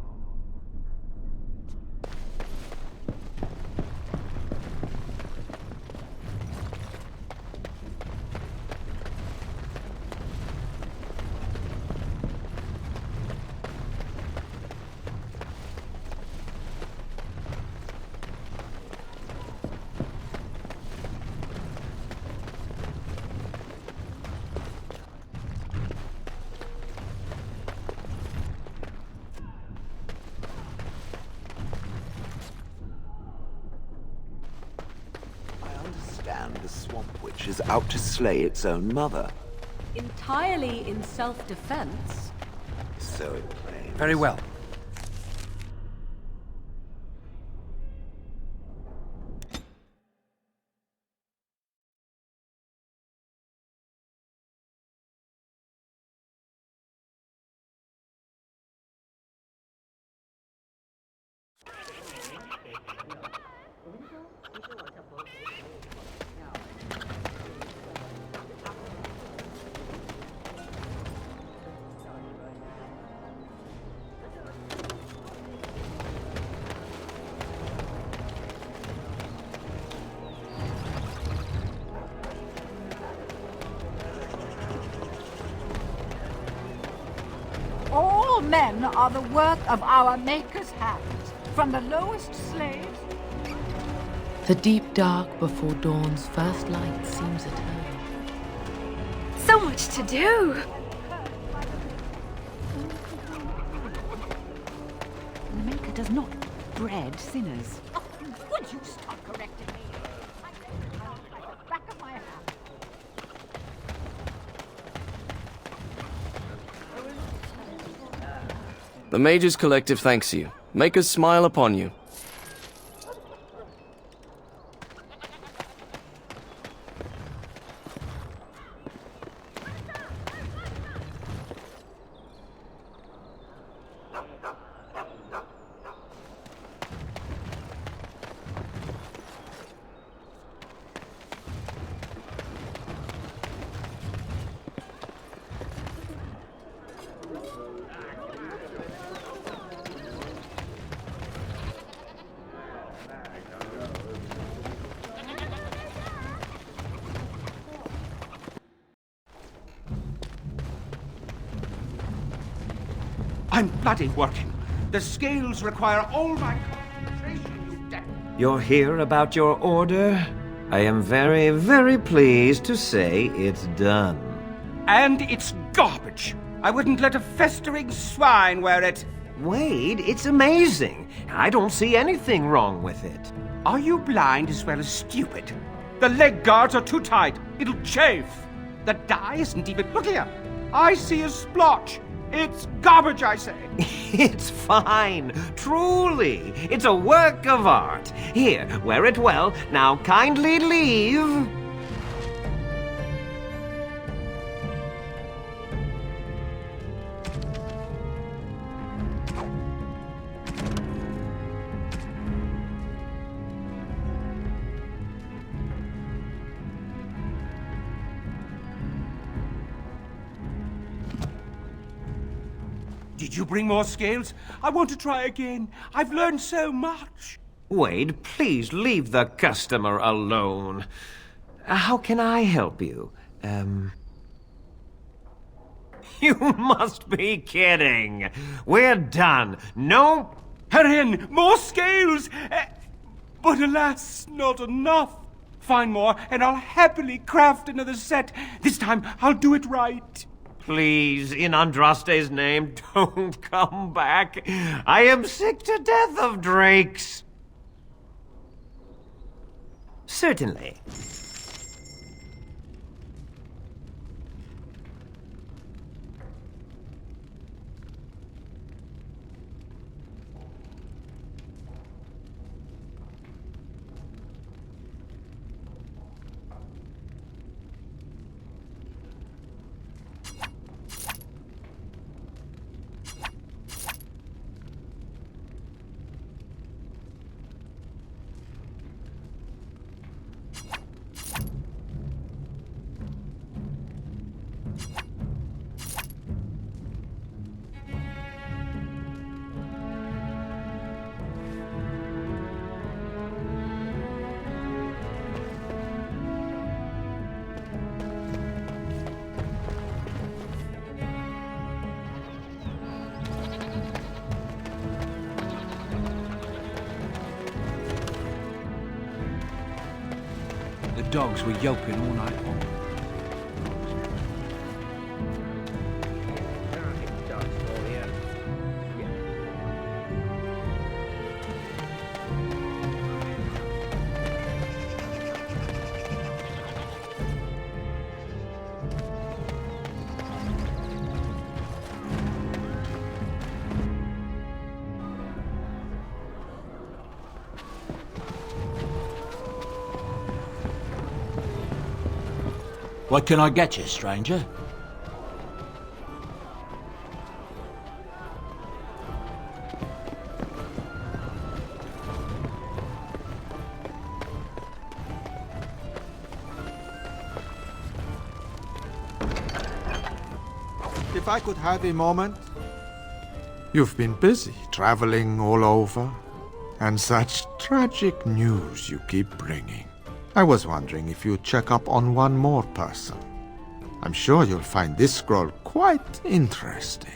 The Swamp Witch is out to slay its own mother. Entirely in self-defense. So it claims. Very well. All men are the work of our Maker's hands, from the lowest slaves. The deep dark before dawn's first light seems eternal. So much to do! The Maker does not breed sinners. Oh, would you stop correcting me? I said it like the back of my hand. The Mages Collective thanks you. Makers smile upon you. I'm bloody working. The scales require all my concentration, you devil. You're here about your order? I am very, very pleased to say it's done. And it's garbage. I wouldn't let a festering swine wear it. Wade, it's amazing. I don't see anything wrong with it. Are you blind as well as stupid? The leg guards are too tight. It'll chafe. The dye isn't even... Look here. I see a splotch. It's garbage, I say. It's fine. Truly. It's a work of art. Here, wear it well. Now kindly leave. Did you bring more scales? I want to try again. I've learned so much. Wade, please leave the customer alone. How can I help you? You must be kidding. We're done. No... Hurry more scales! But alas, not enough. Find more, and I'll happily craft another set. This time, I'll do it right. Please, in Andraste's name, don't come back. I am sick to death of drakes. Certainly. The dogs were yelping all night long. What can I get you, stranger? If I could have a moment. You've been busy traveling all over, and such tragic news you keep bringing. I was wondering if you'd check up on one more person. I'm sure you'll find this scroll quite interesting.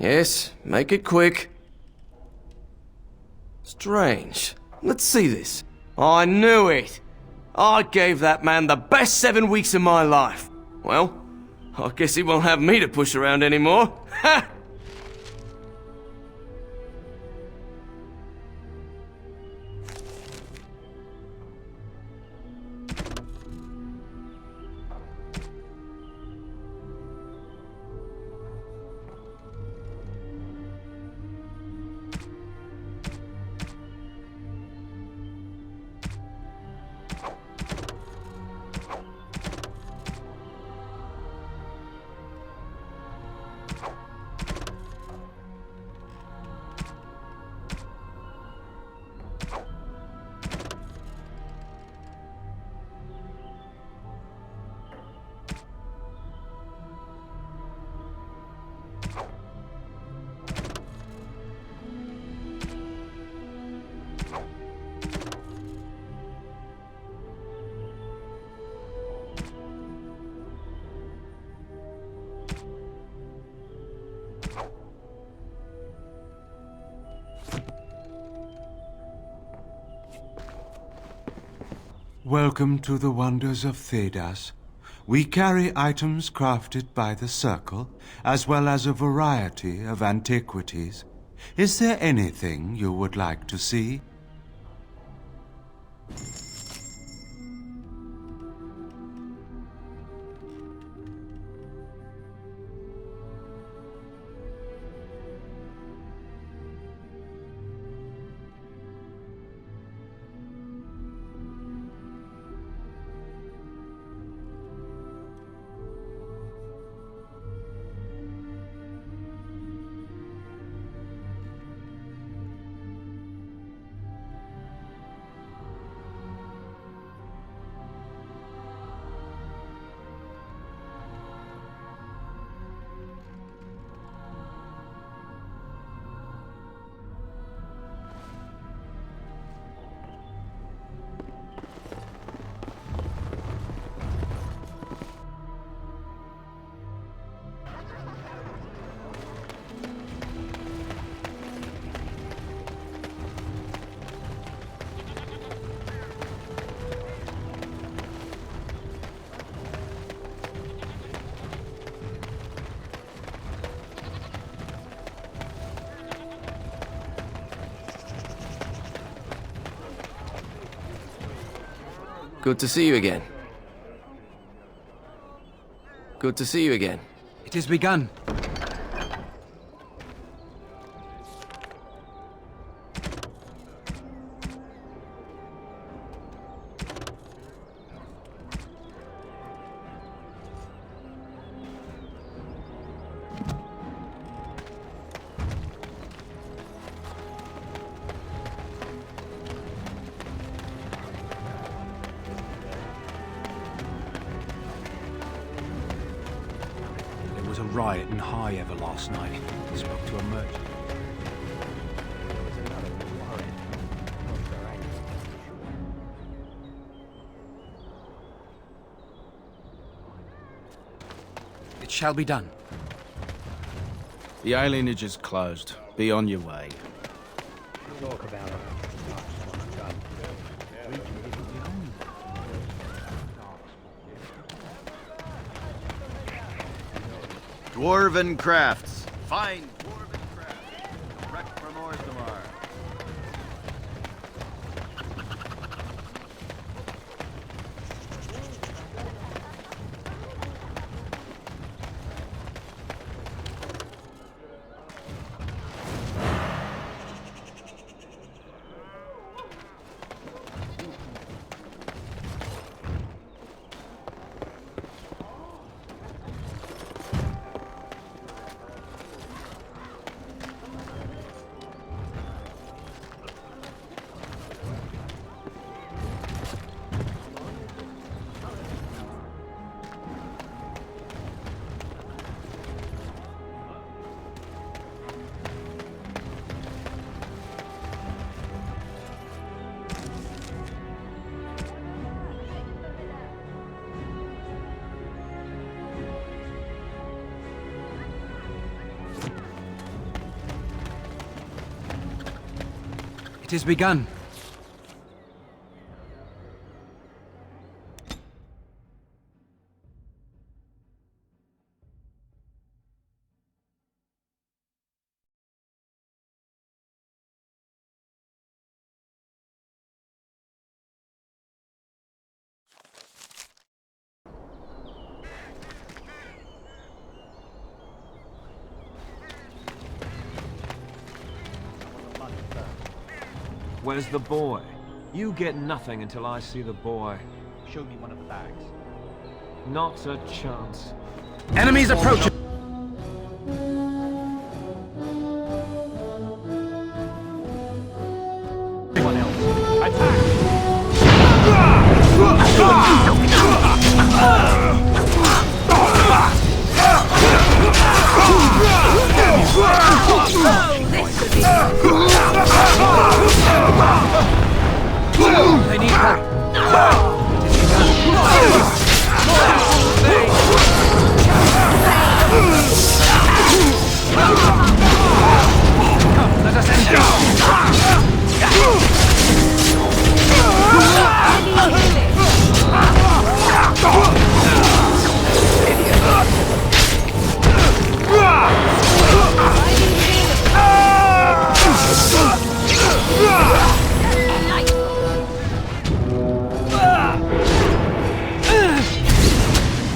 Yes, make it quick. Strange. Let's see this. I knew it! I gave that man the best 7 weeks of my life. Well, I guess he won't have me to push around anymore. Ha! Welcome to the wonders of Thedas. We carry items crafted by the Circle, as well as a variety of antiquities. Is there anything you would like to see? Good to see you again. Good to see you again. It has begun. There was a riot in High Ever last night. I spoke to a merchant. It shall be done. The alienage is closed. Be on your way. Talk about it. Dwarven crafts. Fine dwarven crafts. Direct from Orzammar. It has begun. Where's the boy? You get nothing until I see the boy. Show me one of the bags. Not a chance. Enemies approaching! Anyone else? They need help. Come, let us end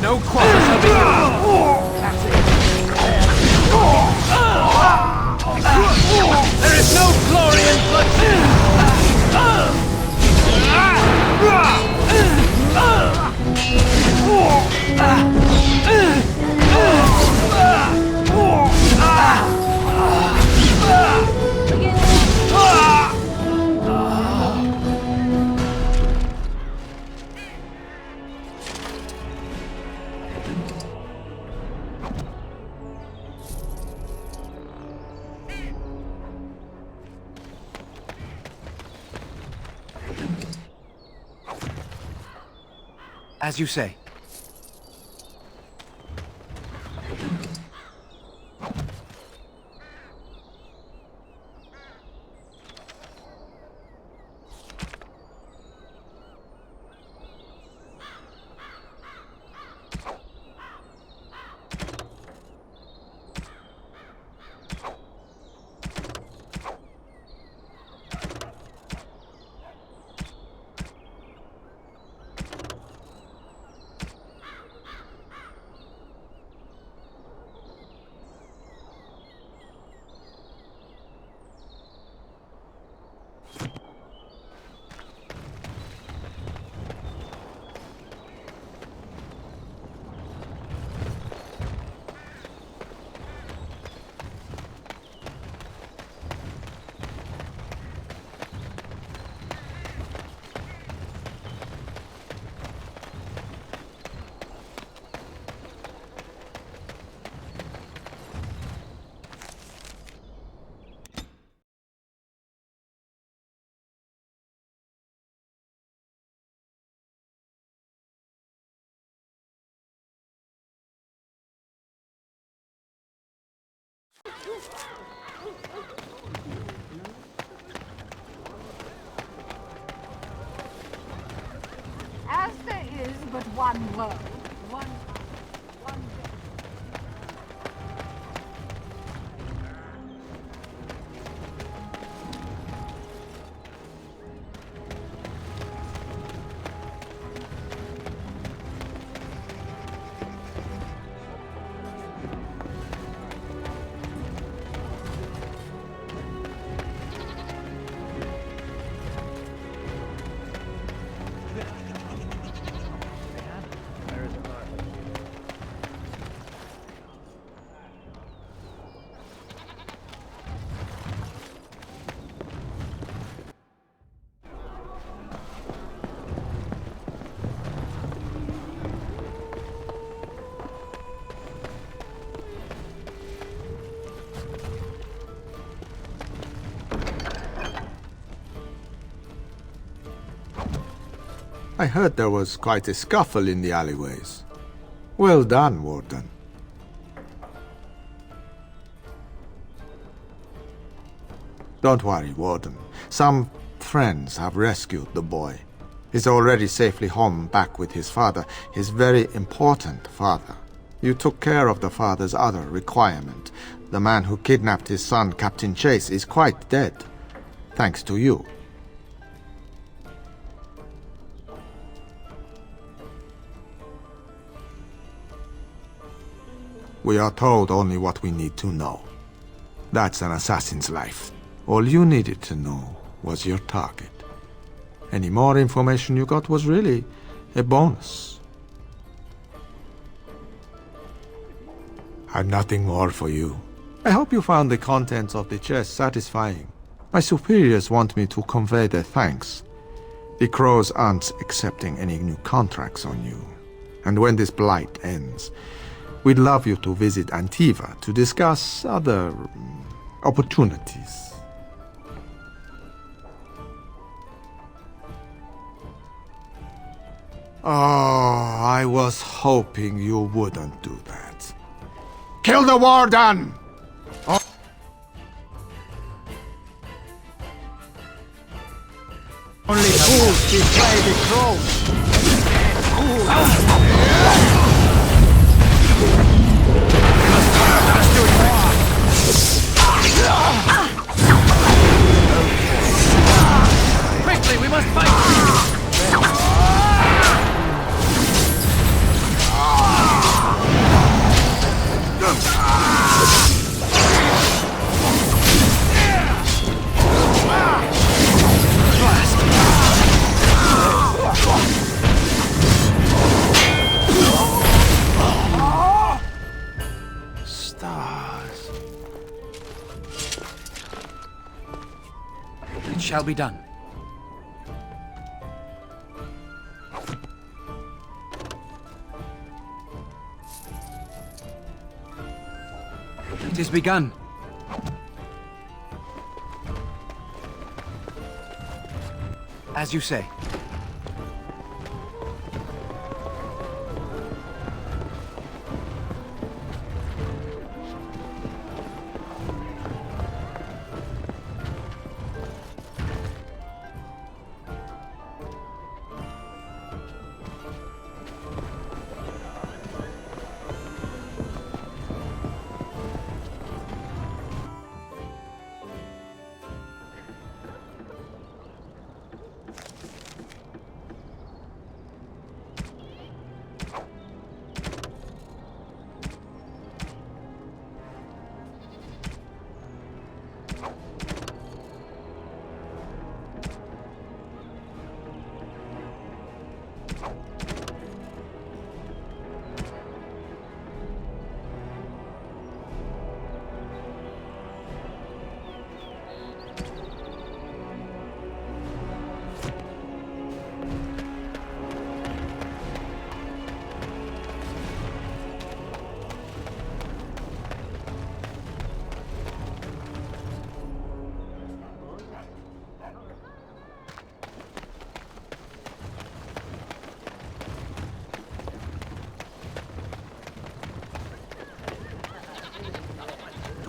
no quarter shall be there is no glory in As you say. As there is but one world, one day. I heard there was quite a scuffle in the alleyways. Well done, Warden. Don't worry, Warden. Some friends have rescued the boy. He's already safely home back with his father, his very important father. You took care of the father's other requirement. The man who kidnapped his son, Captain Chase, is quite dead. Thanks to you. We are told only what we need to know. That's an assassin's life. All you needed to know was your target. Any more information you got was really a bonus. I've nothing more for you. I hope you found the contents of the chest satisfying. My superiors want me to convey their thanks. The Crows aren't accepting any new contracts on you. And when this blight ends, we'd love you to visit Antiva to discuss other opportunities. Oh, I was hoping you wouldn't do that. Kill the Warden! Oh. Only fools betray the Crows! Quickly, we must fight! Stars. It shall be done. It is begun. As you say.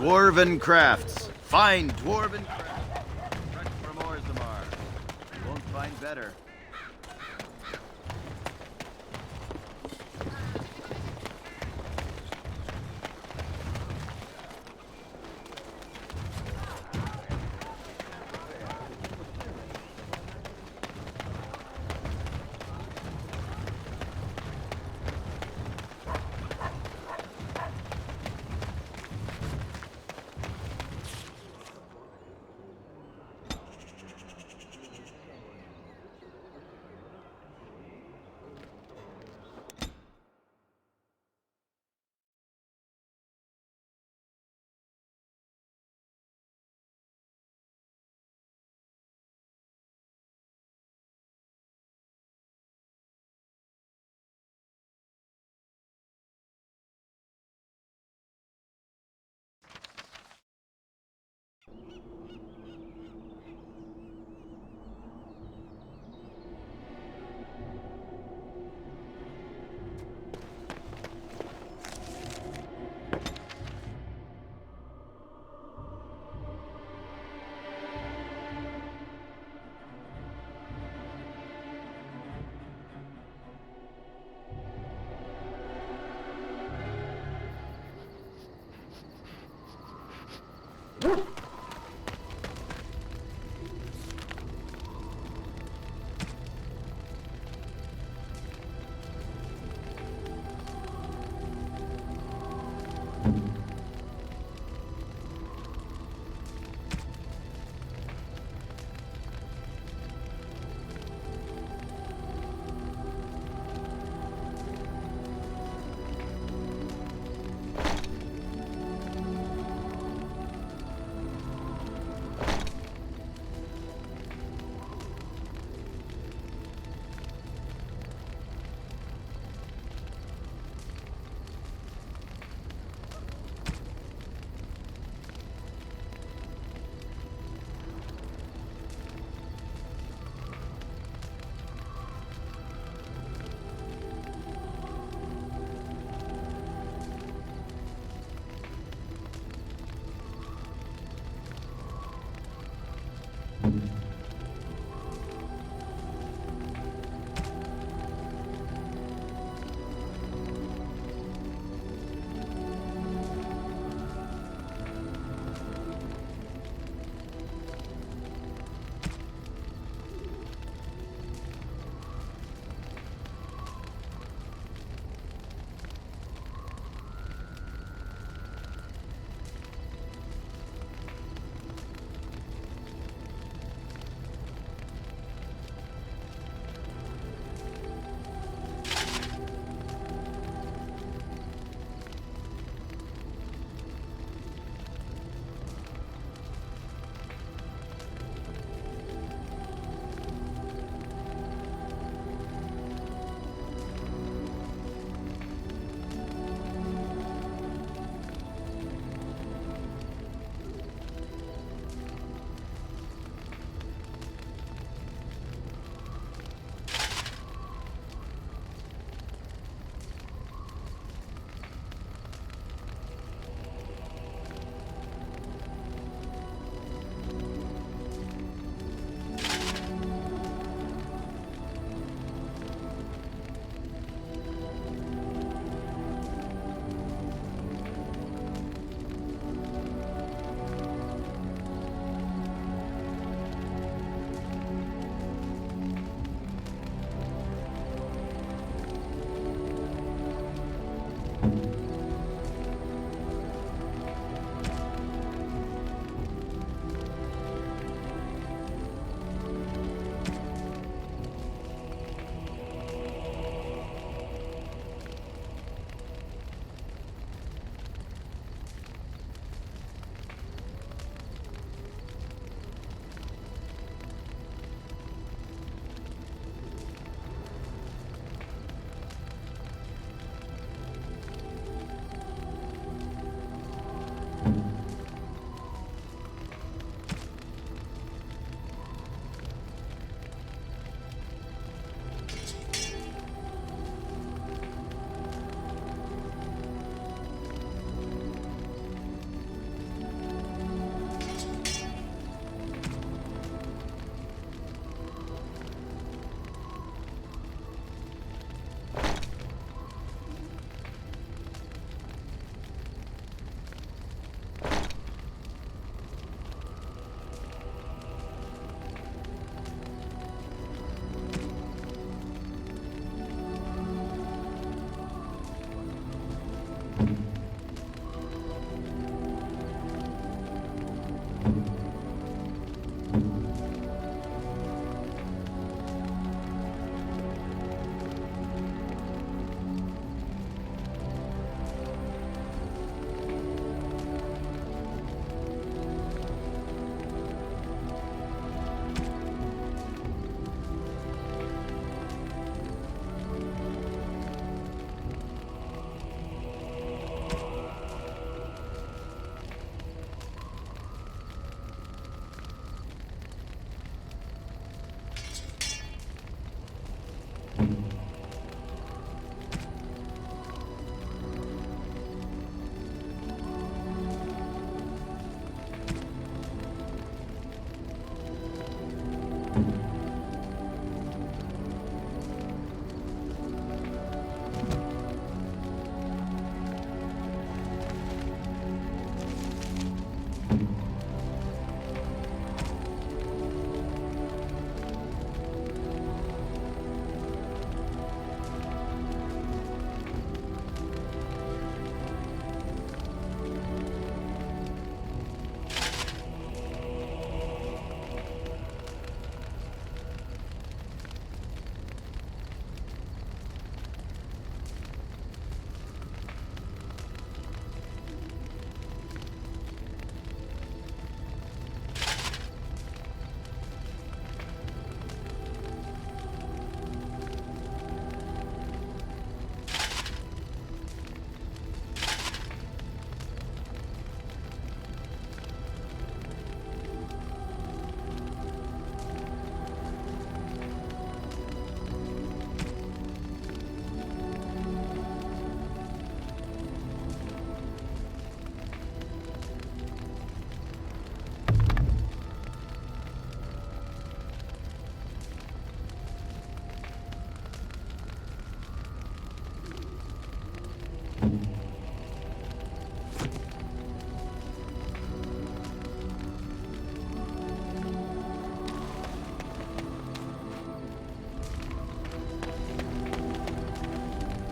Dwarven crafts. Fine dwarven crafts. Fresh from Orzammar. You won't find better.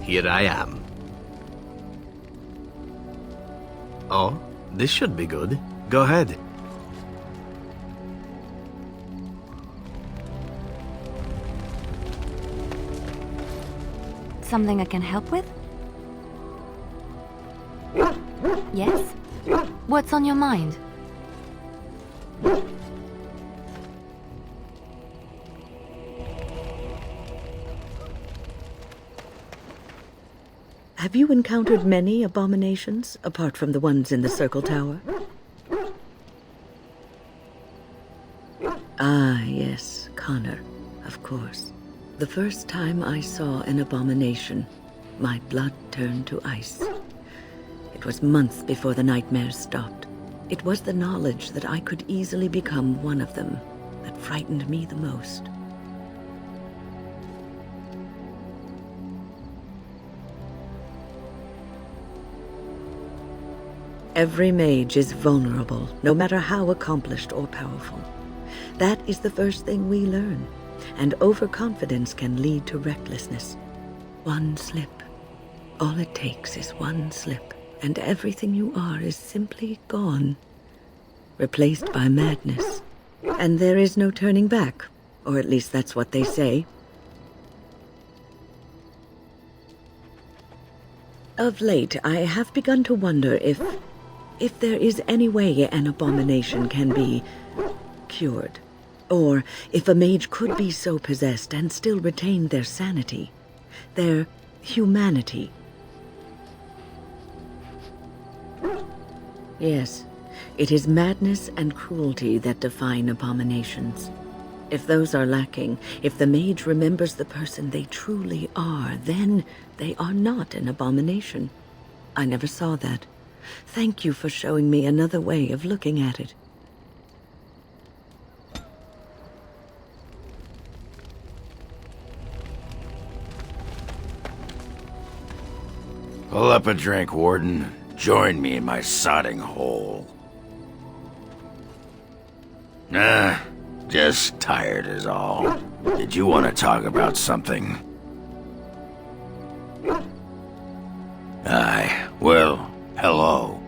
Here I am. Oh, this should be good. Go ahead. Something I can help with? Yes? What's on your mind? Have you encountered many abominations, apart from the ones in the Circle Tower? Ah, yes, Connor, of course. The first time I saw an abomination, my blood turned to ice. It was months before the nightmares stopped. It was the knowledge that I could easily become one of them that frightened me the most. Every mage is vulnerable, no matter how accomplished or powerful. That is the first thing we learn, and overconfidence can lead to recklessness. One slip. All it takes is one slip, and everything you are is simply gone, replaced by madness. And there is no turning back, or at least that's what they say. Of late, I have begun to wonder if there is any way an abomination can be cured, or if a mage could be so possessed and still retain their sanity, their humanity. Yes, it is madness and cruelty that define abominations. If those are lacking, if the mage remembers the person they truly are, then they are not an abomination. I never saw that. Thank you for showing me another way of looking at it. Pull up a drink, Warden. Join me in my sodding hole. Nah, just tired is all. Did you want to talk about something? Aye, well, hello.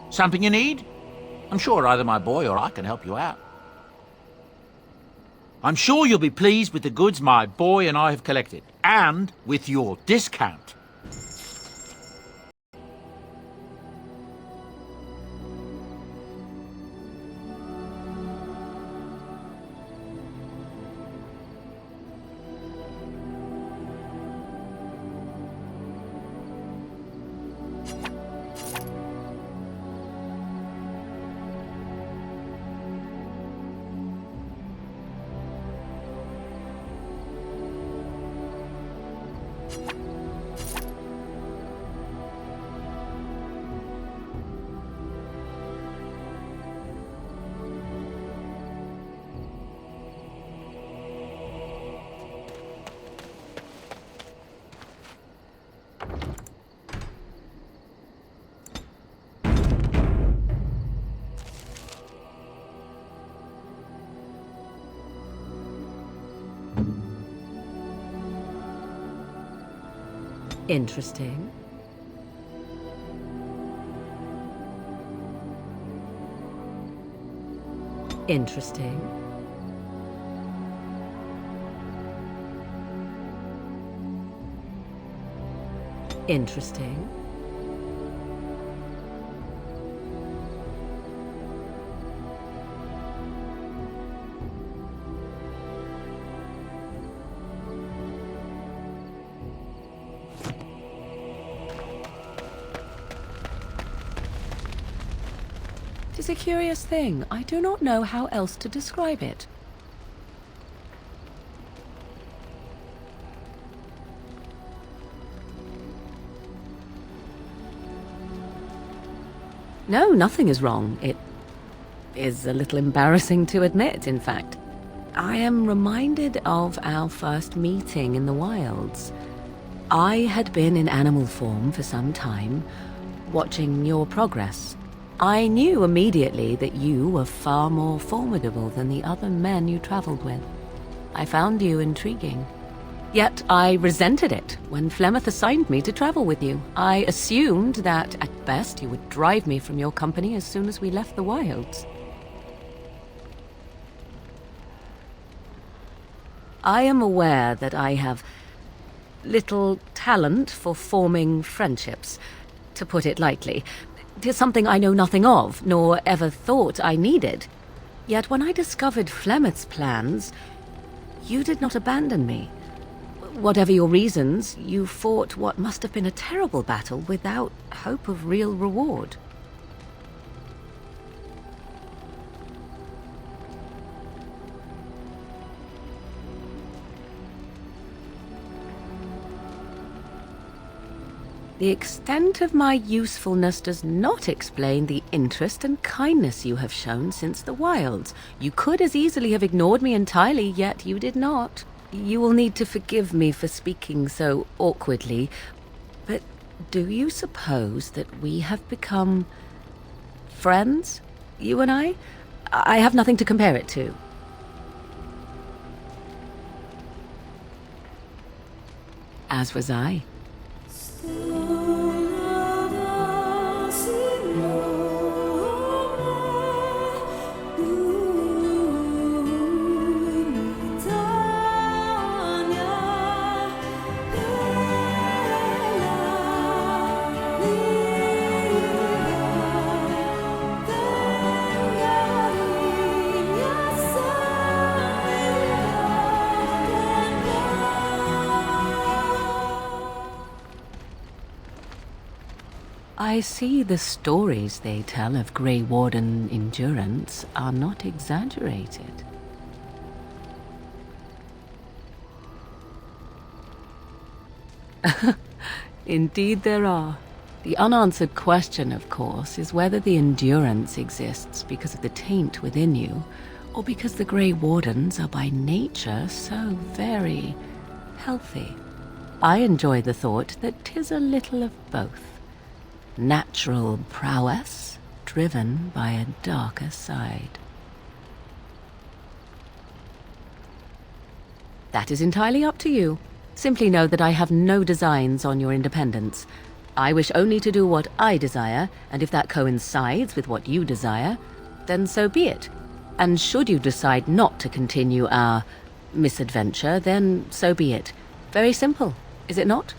Something you need? I'm sure either my boy or I can help you out. I'm sure you'll be pleased with the goods my boy and I have collected, and with your discount. Interesting. Interesting. Interesting. It is a curious thing. I do not know how else to describe it. No, nothing is wrong. It is a little embarrassing to admit, in fact. I am reminded of our first meeting in the wilds. I had been in animal form for some time, watching your progress. I knew immediately that you were far more formidable than the other men you traveled with. I found you intriguing. Yet I resented it when Flemeth assigned me to travel with you. I assumed that, at best, you would drive me from your company as soon as we left the wilds. I am aware that I have little talent for forming friendships, to put it lightly. 'Tis something I know nothing of, nor ever thought I needed. Yet when I discovered Flemeth's plans, you did not abandon me. Whatever your reasons, you fought what must have been a terrible battle without hope of real reward. The extent of my usefulness does not explain the interest and kindness you have shown since the wilds. You could as easily have ignored me entirely, yet you did not. You will need to forgive me for speaking so awkwardly, but do you suppose that we have become friends, you and I? I have nothing to compare it to. As was I. I see the stories they tell of Grey Warden endurance are not exaggerated. Indeed there are. The unanswered question, of course, is whether the endurance exists because of the taint within you, or because the Grey Wardens are by nature so very healthy. I enjoy the thought that 'tis a little of both. Natural prowess, driven by a darker side. That is entirely up to you. Simply know that I have no designs on your independence. I wish only to do what I desire, and if that coincides with what you desire, then so be it. And should you decide not to continue our misadventure, then so be it. Very simple, is it not?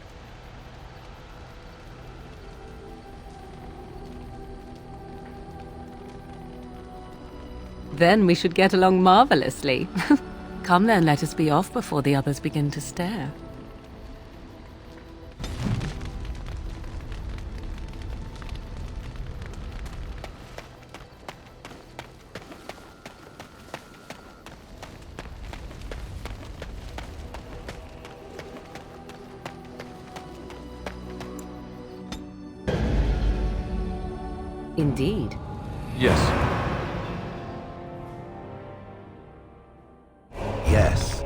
Then we should get along marvelously. Come then, let us be off before the others begin to stare. Indeed. Yes. Yes.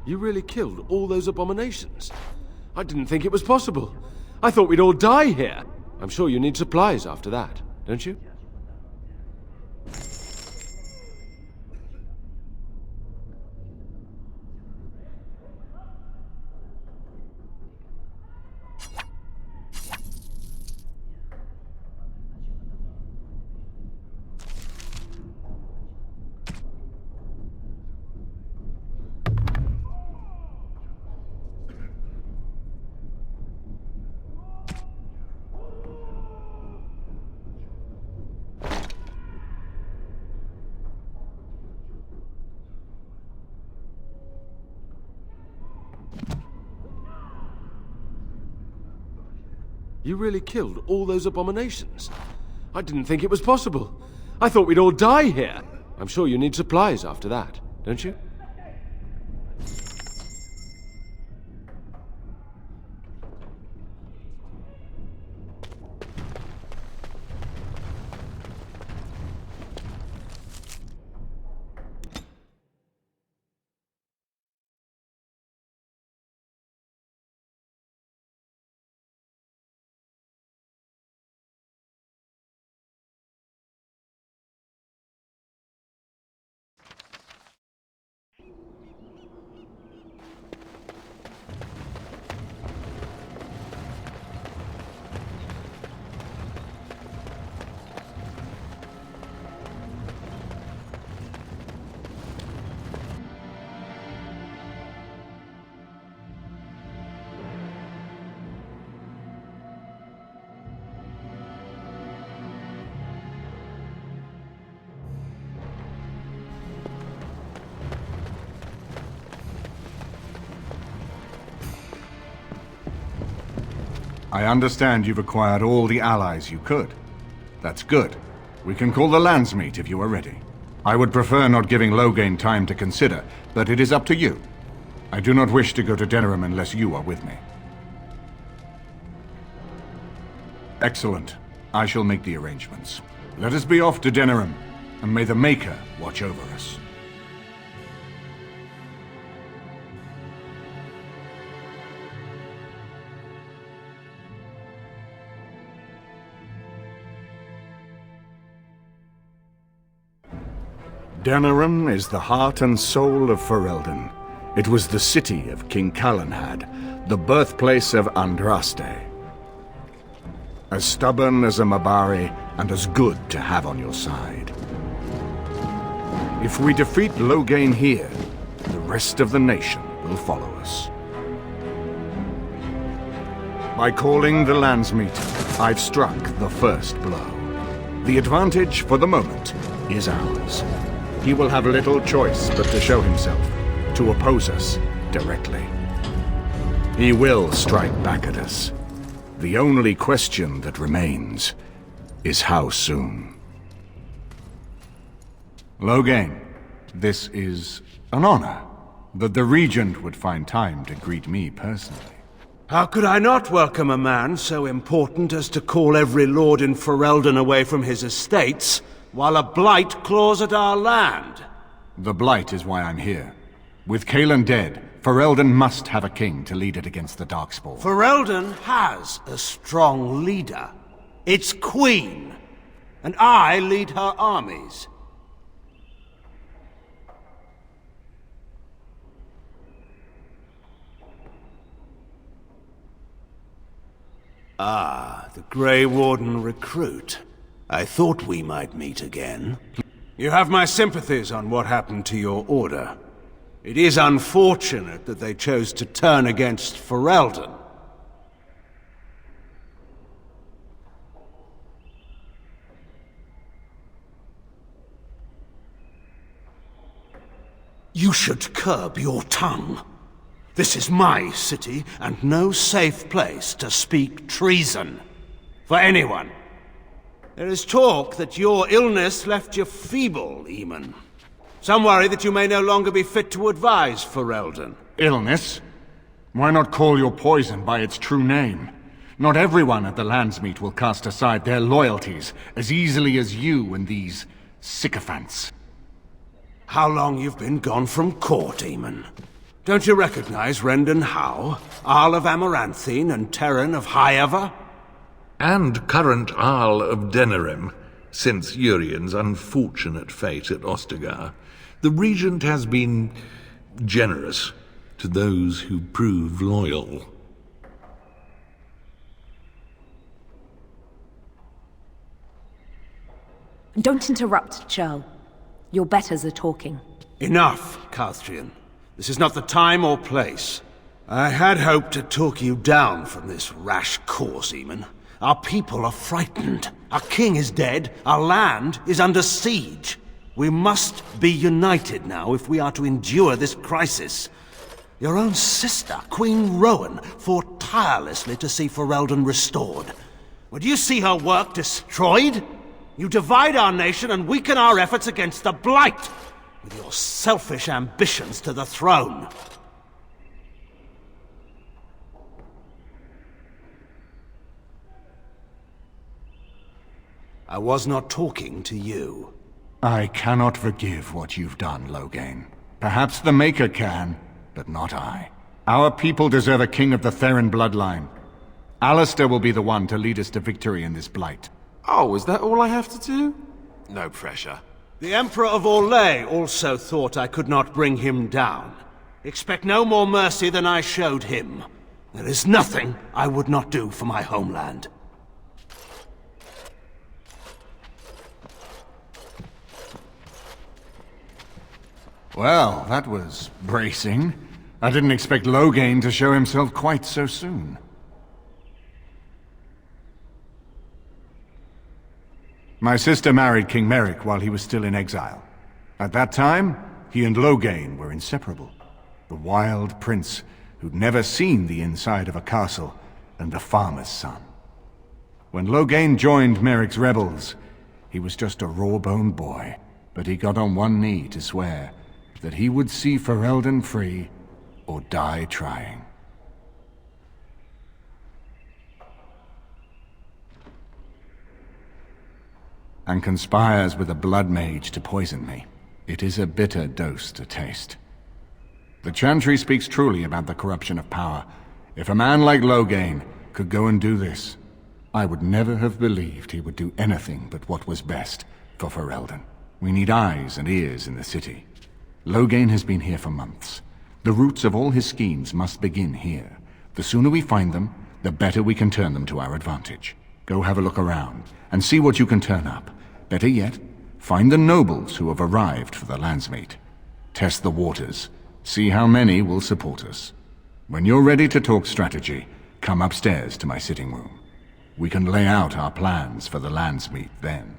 You really killed all those abominations? I didn't think it was possible. I thought we'd all die here. I'm sure you need supplies after that, don't you? You really killed all those abominations? I didn't think it was possible. I thought we'd all die here. I'm sure you need supplies after that, don't you? I understand you've acquired all the allies you could. That's good. We can call the Landsmeet if you are ready. I would prefer not giving Loghain time to consider, but it is up to you. I do not wish to go to Denerim unless you are with me. Excellent. I shall make the arrangements. Let us be off to Denerim, and may the Maker watch over us. Denerim is the heart and soul of Ferelden. It was the city of King Calenhad, the birthplace of Andraste. As stubborn as a Mabari, and as good to have on your side. If we defeat Loghain here, the rest of the nation will follow us. By calling the Landsmeet, I've struck the first blow. The advantage, for the moment, is ours. He will have little choice but to show himself, to oppose us directly. He will strike back at us. The only question that remains is how soon. Loghain, this is an honor that the Regent would find time to greet me personally. How could I not welcome a man so important as to call every lord in Ferelden away from his estates, while a blight claws at our land? The blight is why I'm here. With Cailan dead, Ferelden must have a king to lead it against the Darkspawn. Ferelden has a strong leader. Its queen. And I lead her armies. Ah, the Grey Warden recruit. I thought we might meet again. You have my sympathies on what happened to your order. It is unfortunate that they chose to turn against Ferelden. You should curb your tongue. This is my city, and no safe place to speak treason. For anyone. There is talk that your illness left you feeble, Eamon. Some worry that you may no longer be fit to advise Ferelden. Illness? Why not call your poison by its true name? Not everyone at the Landsmeet will cast aside their loyalties as easily as you and these sycophants. How long you've been gone from court, Eamon? Don't you recognize Rendon Howe, Arl of Amaranthine and Terran of Highever? And current Arl of Denerim, since Urien's unfortunate fate at Ostagar. The Regent has been generous to those who prove loyal. Don't interrupt, Churl. Your betters are talking. Enough, Calthrian. This is not the time or place. I had hoped to talk you down from this rash course, Eamon. Our people are frightened. Our king is dead. Our land is under siege. We must be united now if we are to endure this crisis. Your own sister, Queen Rowan, fought tirelessly to see Ferelden restored. Would you see her work destroyed? You divide our nation and weaken our efforts against the Blight, with your selfish ambitions to the throne. I was not talking to you. I cannot forgive what you've done, Loghain. Perhaps the Maker can, but not I. Our people deserve a king of the Theron bloodline. Alistair will be the one to lead us to victory in this Blight. Oh, is that all I have to do? No pressure. The Emperor of Orlais also thought I could not bring him down. Expect no more mercy than I showed him. There is nothing I would not do for my homeland. Well, that was bracing. I didn't expect Loghain to show himself quite so soon. My sister married King Merrick while he was still in exile. At that time, he and Loghain were inseparable. The wild prince who'd never seen the inside of a castle, and the farmer's son. When Loghain joined Merrick's rebels, he was just a raw-boned boy, but he got on one knee to swear that he would see Ferelden free or die trying. And conspires with a blood mage to poison me. It is a bitter dose to taste. The Chantry speaks truly about the corruption of power. If a man like Loghain could go and do this, I would never have believed he would do anything but what was best for Ferelden. We need eyes and ears in the city. Loghain has been here for months. The roots of all his schemes must begin here. The sooner we find them, the better we can turn them to our advantage. Go have a look around, and see what you can turn up. Better yet, find the nobles who have arrived for the Landsmeet. Test the waters. See how many will support us. When you're ready to talk strategy, come upstairs to my sitting room. We can lay out our plans for the Landsmeet then.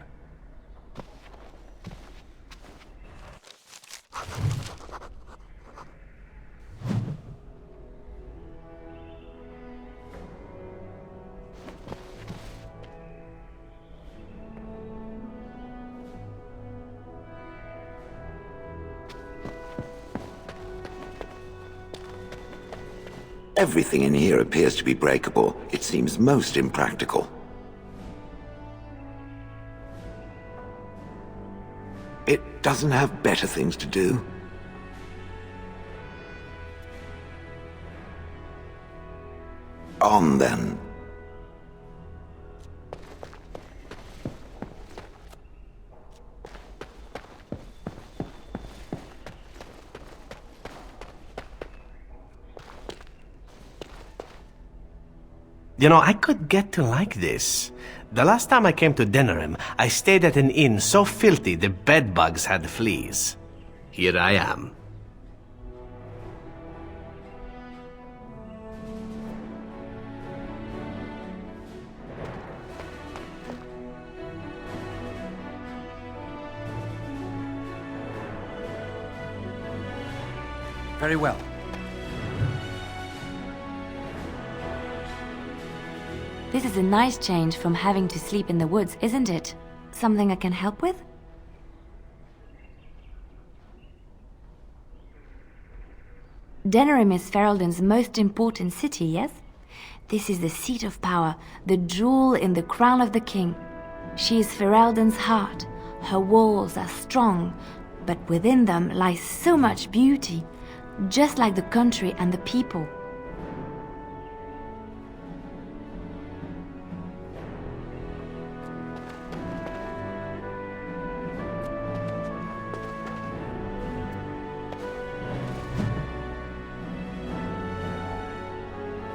Everything in here appears to be breakable. It seems most impractical. It doesn't have better things to do. On then. You know, I could get to like this. The last time I came to Denerim, I stayed at an inn so filthy the bedbugs had fleas. Here I am. Very well. This is a nice change from having to sleep in the woods, isn't it? Something I can help with? Denerim is Ferelden's most important city, yes? This is the seat of power, the jewel in the crown of the king. She is Ferelden's heart. Her walls are strong, but within them lies so much beauty. just like the country and the people.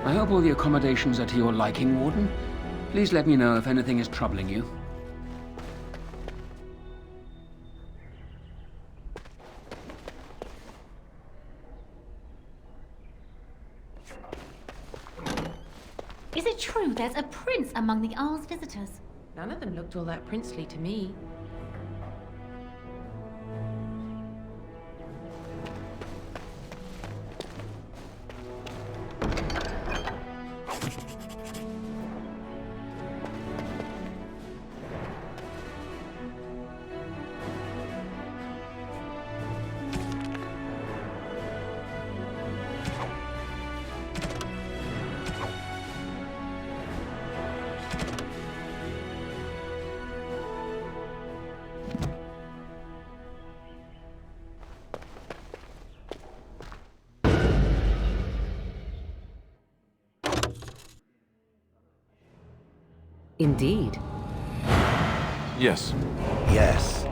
I hope all the accommodations are to your liking, Warden. Please let me know if anything is troubling you. Is it true there's a prince among the Isle's visitors? None of them looked all that princely to me. Indeed. Yes. Yes.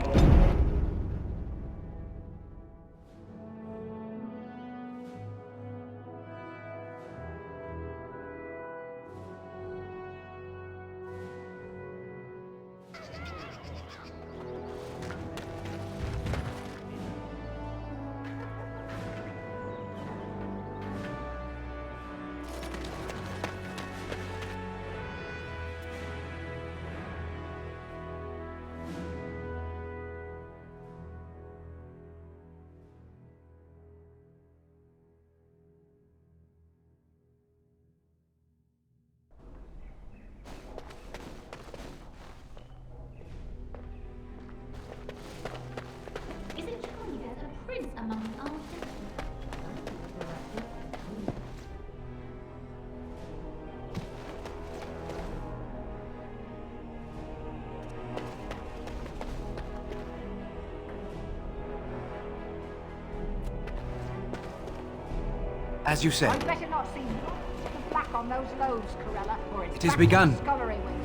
Is it true there's a prince among the Isle's visitors? As you say. I'd better not see black on those loaves, Corella, or it's It has begun. scullery with.